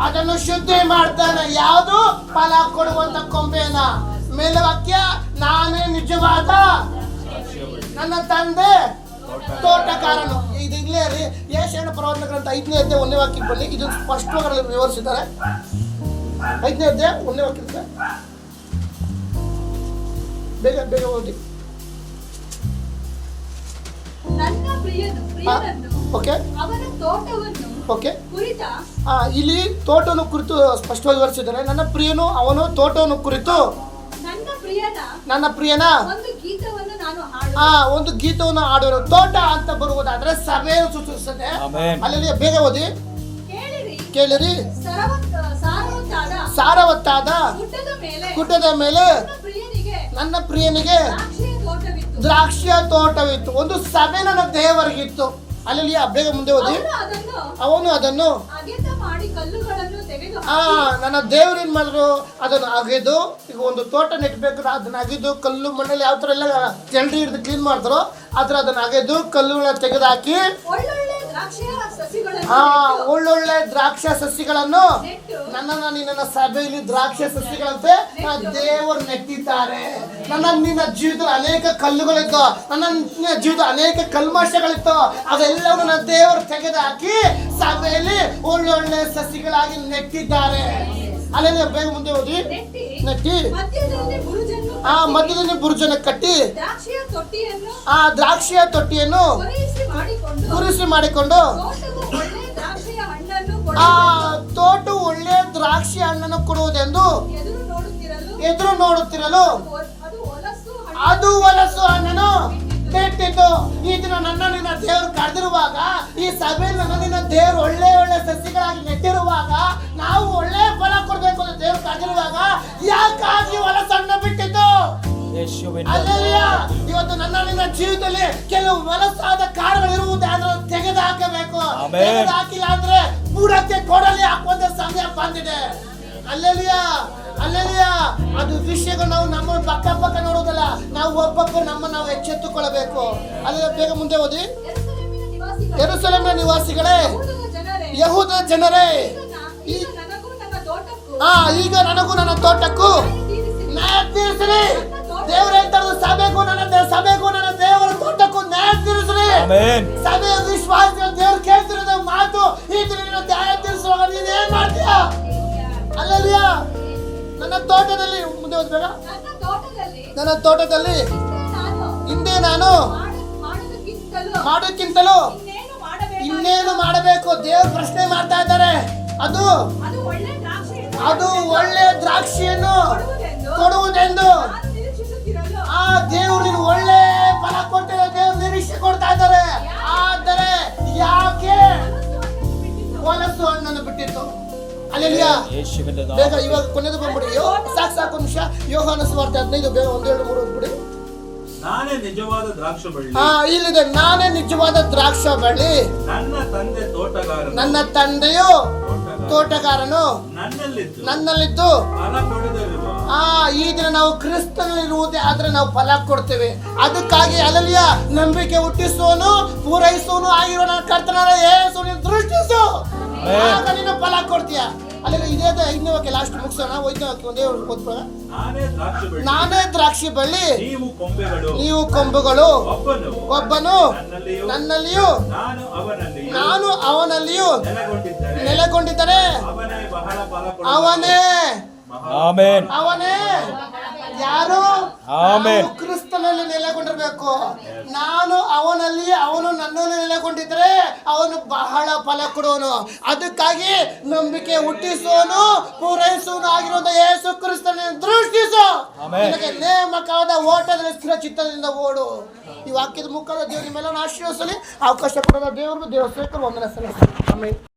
ಅದನ್ನು ಶುದ್ಧಿ ಮಾಡ್ತಾನೆ. ಯಾವುದು? ಫಲ ಕೊಡುವಂತ ಕೊಂಬೆಯನ್ನ. ಮೇಲೆ ವಾಕ್ಯ, ನಾನೇ ನಿಜವಾದ, ನನ್ನ ತಂದೆ ತೋಟಗಾರನು. ಇದು ಇಲ್ಲೇ ರೀ, ಯೆಶಾಯನ ಪ್ರವಾದನ ಗ್ರಂಥ 5ನೇ ಅಧ್ಯಾಯ 1ನೇ ವಾಕ್ಯಕ್ಕೆ ಬನ್ನಿ. ಇದು ಸ್ಪಷ್ಟವಾಗಿ ವಿವರಿಸಿದ್ದಾರೆ. 5ನೇ ಅಧ್ಯಾಯ 1ನೇ ವಾಕ್ಯಕ್ಕೆ ಬೇಗ ಬೇಗ ಓದಿ. ನನ್ನ ಪ್ರಿಯನನ್ನು ಓಕೆ ಅವನ ತೋಟವನ್ನು ಓಕೆ ಕುರಿತ ಇಲ್ಲಿ ತೋಟವನ್ನು ಕುರಿತು ಸ್ಪಷ್ಟವಾಗಿ ವಿವರಿಸಿದ್ದಾರೆ. ನನ್ನ ಪ್ರಿಯನು ಅವನು ತೋಟವನ್ನು ಕುರಿತು ನನ್ನ ಪ್ರಿಯನ ಒಂದು ಗೀತವನ್ನು ನಾನು ಒಂದು ಗೀತವನ್ನು ಹಾಡುವರು. ತೋಟ ಅಂತ ಬರುವುದಾದ್ರೆ ಸಭೆಯನ್ನು ಸೂಚಿಸುತ್ತದೆ. ಅಲ್ಲಿ ಬೇಗ ಓದಿ. ಕೇಳಿರಿ, ಸಾರವತ್ತಾದ ಗುಡ್ಡದ ಮೇಲೆ ನನ್ನ ಪ್ರಿಯನಿಗೆ ದ್ರಾಕ್ಷಿಯ ತೋಟವಿತ್ತು. ಒಂದು ಸಭೆ ನನ್ನ ದೇವರಿಗಿತ್ತು. ಅಲ್ಲಿ ಬೇಗ ಮುಂದೆ ಓದಿ. ಅವನು ಅದನ್ನು ನನ್ನ ದೇವ್ರು ಏನ್ ಮಾಡಿದ್ರು, ಅದನ್ನು ಅಗೆದು, ಈಗ ಒಂದು ತೋಟ ನೆಟ್ಬೇಕಾದ್ರೆ ಅದನ್ನ ಅಗೆದು ಕಲ್ಲು ಮಣ್ಣಲ್ಲಿ ಯಾವ ತರ ಎಲ್ಲ ಜಲ್ಡಿ ಹಿಡಿದು ಕ್ಲೀನ್ ಮಾಡಿದ್ರು, ಆದ್ರೆ ಅದನ್ನ ಅಗೆದು ಕಲ್ಲುಗಳನ್ನ ತೆಗೆದುಹಾಕಿ ಒಳ್ಳೊಳ್ಳೆ ದ್ರಾಕ್ಷ ಸಸಿಗಳನ್ನು ನಿನ್ನ ಸಭೆಯಲ್ಲಿ ದ್ರಾಕ್ಷ ಸಸಿಗಳಂತೆ ದೇವರು ನೆಟ್ಟಿದ್ದಾರೆ. ನಿನ್ನ ಜೀವಿತದಲ್ಲಿ ಅನೇಕ ಕಲ್ಲುಗಳಿತ್ತು, ನನ್ನ ಜೀವಿತ ಅನೇಕ ಕಲ್ಮಶಗಳಿತ್ತು, ಅದೆಲ್ಲವನ್ನು ನನ್ನ ದೇವರು ತೆಗೆದುಹಾಕಿ ಸಭೆಯಲ್ಲಿ ಒಳ್ಳೊಳ್ಳೆ ಸಸಿಗಳಾಗಿ ನೆಟ್ಟಿದ್ದಾರೆ. ಅಲ್ಲೆಲ್ಲ ಬೇಗ ಮುಂದೆ ಓದಿ. ನೆಟ್ಟಿ ಮಧ್ಯದಲ್ಲಿ ಬುರುಜನ್ನು ಕಟ್ಟಿ ದ್ರಾಕ್ಷಿಯ ತೊಟ್ಟಿಯನ್ನು ಕುರಿಸಿ ಮಾಡಿಕೊಂಡು ತೋಟ ಒಳ್ಳೆ ದ್ರಾಕ್ಷಿ ಹಣ್ಣನ್ನು ಕೊಡುವುದೆಂದು ಎದುರು ನೋಡುತ್ತಿರಲು ಅದು ಹೊಲಸು ಹಣ್ಣನ್ನು ನೆಟ್ಟಿದ್ದು. ಈ ದಿನ ನಿನ್ನ ದೇವರು ಕರೆದಿರುವಾಗ, ಈ ಸಭೆಯಲ್ಲಿ ನಿನ್ನ ದೇವರು ಒಳ್ಳೆ ಒಳ್ಳೆ ಸಸಿಗಳಾಗಿ ನೆಟ್ಟಿರುವಾಗ, ನಾವು ಒಳ್ಳೆ ಫಲ ಕೊಡ್ಬೇಕು ಅಂತ ದೇವರು ಕರೆದಿರುವಾಗ ಯಾಕಾಗಿ ಹೊಲಸು ಹಣ್ಣು ಬಿಟ್ಟಿದ್ದು? ಇವತ್ತು ನಿನ್ನ ಜೀವಿತದಲ್ಲಿ ಕೆಲವು ಹೊಲಸಾದ ಕಾರಣಗಳಿರುವುದಾದ್ರೆ ತೆಗೆದುಹಾಕಬೇಕು. ತೆಗೆದುಹಾಕಿಲ್ಲ ಅಂದ್ರೆ ಬುಡಕ್ಕೆ ಕೊಡಲಿ ಹಾಕುವಂತ ಸಮಯ ಬಂದಿದೆ. ಅಲ್ಲೆಲಿಯಾ ಅದು ವಿಷಯಗಳು ನಾವು ನಮ್ಮ ಪಕ್ಕ ನೋಡುವುದಲ್ಲ, ನಾವು ಒಬ್ಬೊಬ್ಬರು ನಾವು ಎಚ್ಚೆತ್ತುಕೊಳ್ಳಬೇಕು. ಅಲ್ಲಿ ಬೇಗ ಮುಂದೆ ಓದಿ. ಯೆರೂಸಲೇಮಿನ ನಿವಾಸಿಗಳೇ, ಯಹೂದ ಜನರೇ, ಈಗ ನನಗೂ ನನ್ನ ತೋಟಕ್ಕೂ ನ್ಯಾಯ ತೀರಿಸಿರಿ. ದೇವರು ಹೇಳ್ತಾರೆ, ಸಭೆಗೂ ನನ್ನ ದೇವರ ತೋಟಕ್ಕೂ ನ್ಯಾಯ ತೀರಿಸಿರಿ. ಸಭೆಯ ವಿಶ್ವಾಸ ದೇವರು ಕೇಳ್ತಿರೋದ ಮಾತು. ಈ ದಿನ ನ್ಯಾಯ ತೀರಿಸುವಾಗ ನೀನ್ ಏನ್ ಮಾಡ್ತೀಯ? ಅಲ್ಲೆಲಿಯಾ ನನ್ನ ತೋಟದಲ್ಲಿ ಮುಂದೆ ಓದ್ಬೇಕ. ನನ್ನ ತೋಟದಲ್ಲಿ ಹಿಂದೆ ನಾನು ಮಾಡೋಕ್ಕಿಂತಲೂ ಇನ್ನೇನು ಮಾಡಬೇಕು? ದೇವರು ಪ್ರಶ್ನೆ ಮಾಡ್ತಾ ಇದ್ದಾರೆ. ಅದು ಒಳ್ಳೆ ದ್ರಾಕ್ಷಿಯನ್ನು ಕೊಡುವುದೆಂದು ದೇವ್ರು ನೀನು ಒಳ್ಳೆ ಫಲ ಕೊಟ್ಟಿರೋ ದೇವ್ರು ನಿರೀಕ್ಷೆ ಕೊಡ್ತಾ ಇದ್ದಾರೆ. ಆದರೆ ಯಾಕೆ ಹೊಲಸು ಹಣ್ಣನ್ನು ಬಿಟ್ಟಿತ್ತು? ಅಲ್ಲೆಲಿಯಾ ಬೇಗ ಇವಾಗ ಕೊನೆದು ಬಂದ್ಬಿಡಿ. ಸಾಕು ನಿಮಿಷ. ಯೋಹಾನ ಸುವಾರ್ತೆ 15 ಬೇಗ 1, 2, 3 ಓದ್ಬಿಡಿ. ನಾನೇ ನಿಜವಾದ ದ್ರಾಕ್ಷ ಬಳ್ಳಿ. ಇಲ್ಲಿದೆ, ನಾನೇ ನಿಜವಾದ ದ್ರಾಕ್ಷ ಬಳ್ಳಿ, ನನ್ನ ತಂದೆಯು ತೋಟಗಾರನು, ನನ್ನಲ್ಲಿದ್ದು ಈ ದಿನ ನಾವು ಕ್ರಿಸ್ತನಲ್ಲಿರುವುದೇ ಆದ್ರೆ ನಾವು ಫಲ ಕೊಡ್ತೇವೆ. ಅದಕ್ಕಾಗಿ ಅಲ್ಲೆಲಿಯಾ ನಂಬಿಕೆ ಹುಟ್ಟಿಸುವನು ಪೂರೈಸುವನು ಆಗಿರೋ ನನ್ನ ಕರ್ತನಾದ ಯೇಸು ದೃಷ್ಟಿಸು, ಆಗ ನೀನು ಫಲ ಕೊಡ್ತೀಯ. ಅಲ್ಲೆಲ್ಲ ಇದೇ 5ನೇ ವಾಕ್ಯ ಲಾಸ್ಟ್ ಮುಗಿಸೋಣ. 5ನೇ ವಾಕ್ಯ ಒಂದೇ ಓದ್ಬೋಣ. ನಾನೇ ದ್ರಾಕ್ಷಿ ಬಳ್ಳಿ, ನೀವು ಕೊಂಬುಗಳು. ಒಬ್ಬನು ನನ್ನಲ್ಲಿಯೂ ನಾನು ಅವನಲ್ಲಿಯೂ ನೆಲೆಗೊಂಡಿದ್ದರೆ ಅವನೇ ಯಾರು ಆಮೆನ್. ನಾವು ಕ್ರಿಸ್ತನಲ್ಲಿ ನೆಲೆಗೊಂಡಿರ್ಬೇಕು. ನಾನು ಅವನಲ್ಲಿ, ಅವನು ನನ್ನಲ್ಲಿ ನೆಲೆಗೊಂಡಿದ್ರೆ ಅವನು ಬಹಳ ಫಲ ಕೊಡುವನು. ಅದಕ್ಕಾಗಿ ನಂಬಿಕೆ ಹುಟ್ಟಿಸುವನು, ಪೂರೈಸುವನು ಆಗಿರುವಂತ ಯೇಸು ಕ್ರಿಸ್ತನ ದೃಷ್ಟಿಸು. ಆಮೆನ್. ನಿನಗೆ ನೇಮಕವಾದ ಓಟದಲ್ಲಿ ಸ್ಥಿರ ಚಿತ್ತದಿಂದ ಓಡು. ಈ ವಾಕ್ಯದ ಮುಖಾಂತರ ದೇವರು ನಿಮ್ಮೆಲ್ಲ ಆಶೀರ್ವದಿಸಲಿ. ಅವಕಾಶ ಕೊಡೋದ ದೇವರು ಸೇವಕರು ವಂದನೆ ಸಲ್ಲಿಸಲಿ. ಆಮೆನ್.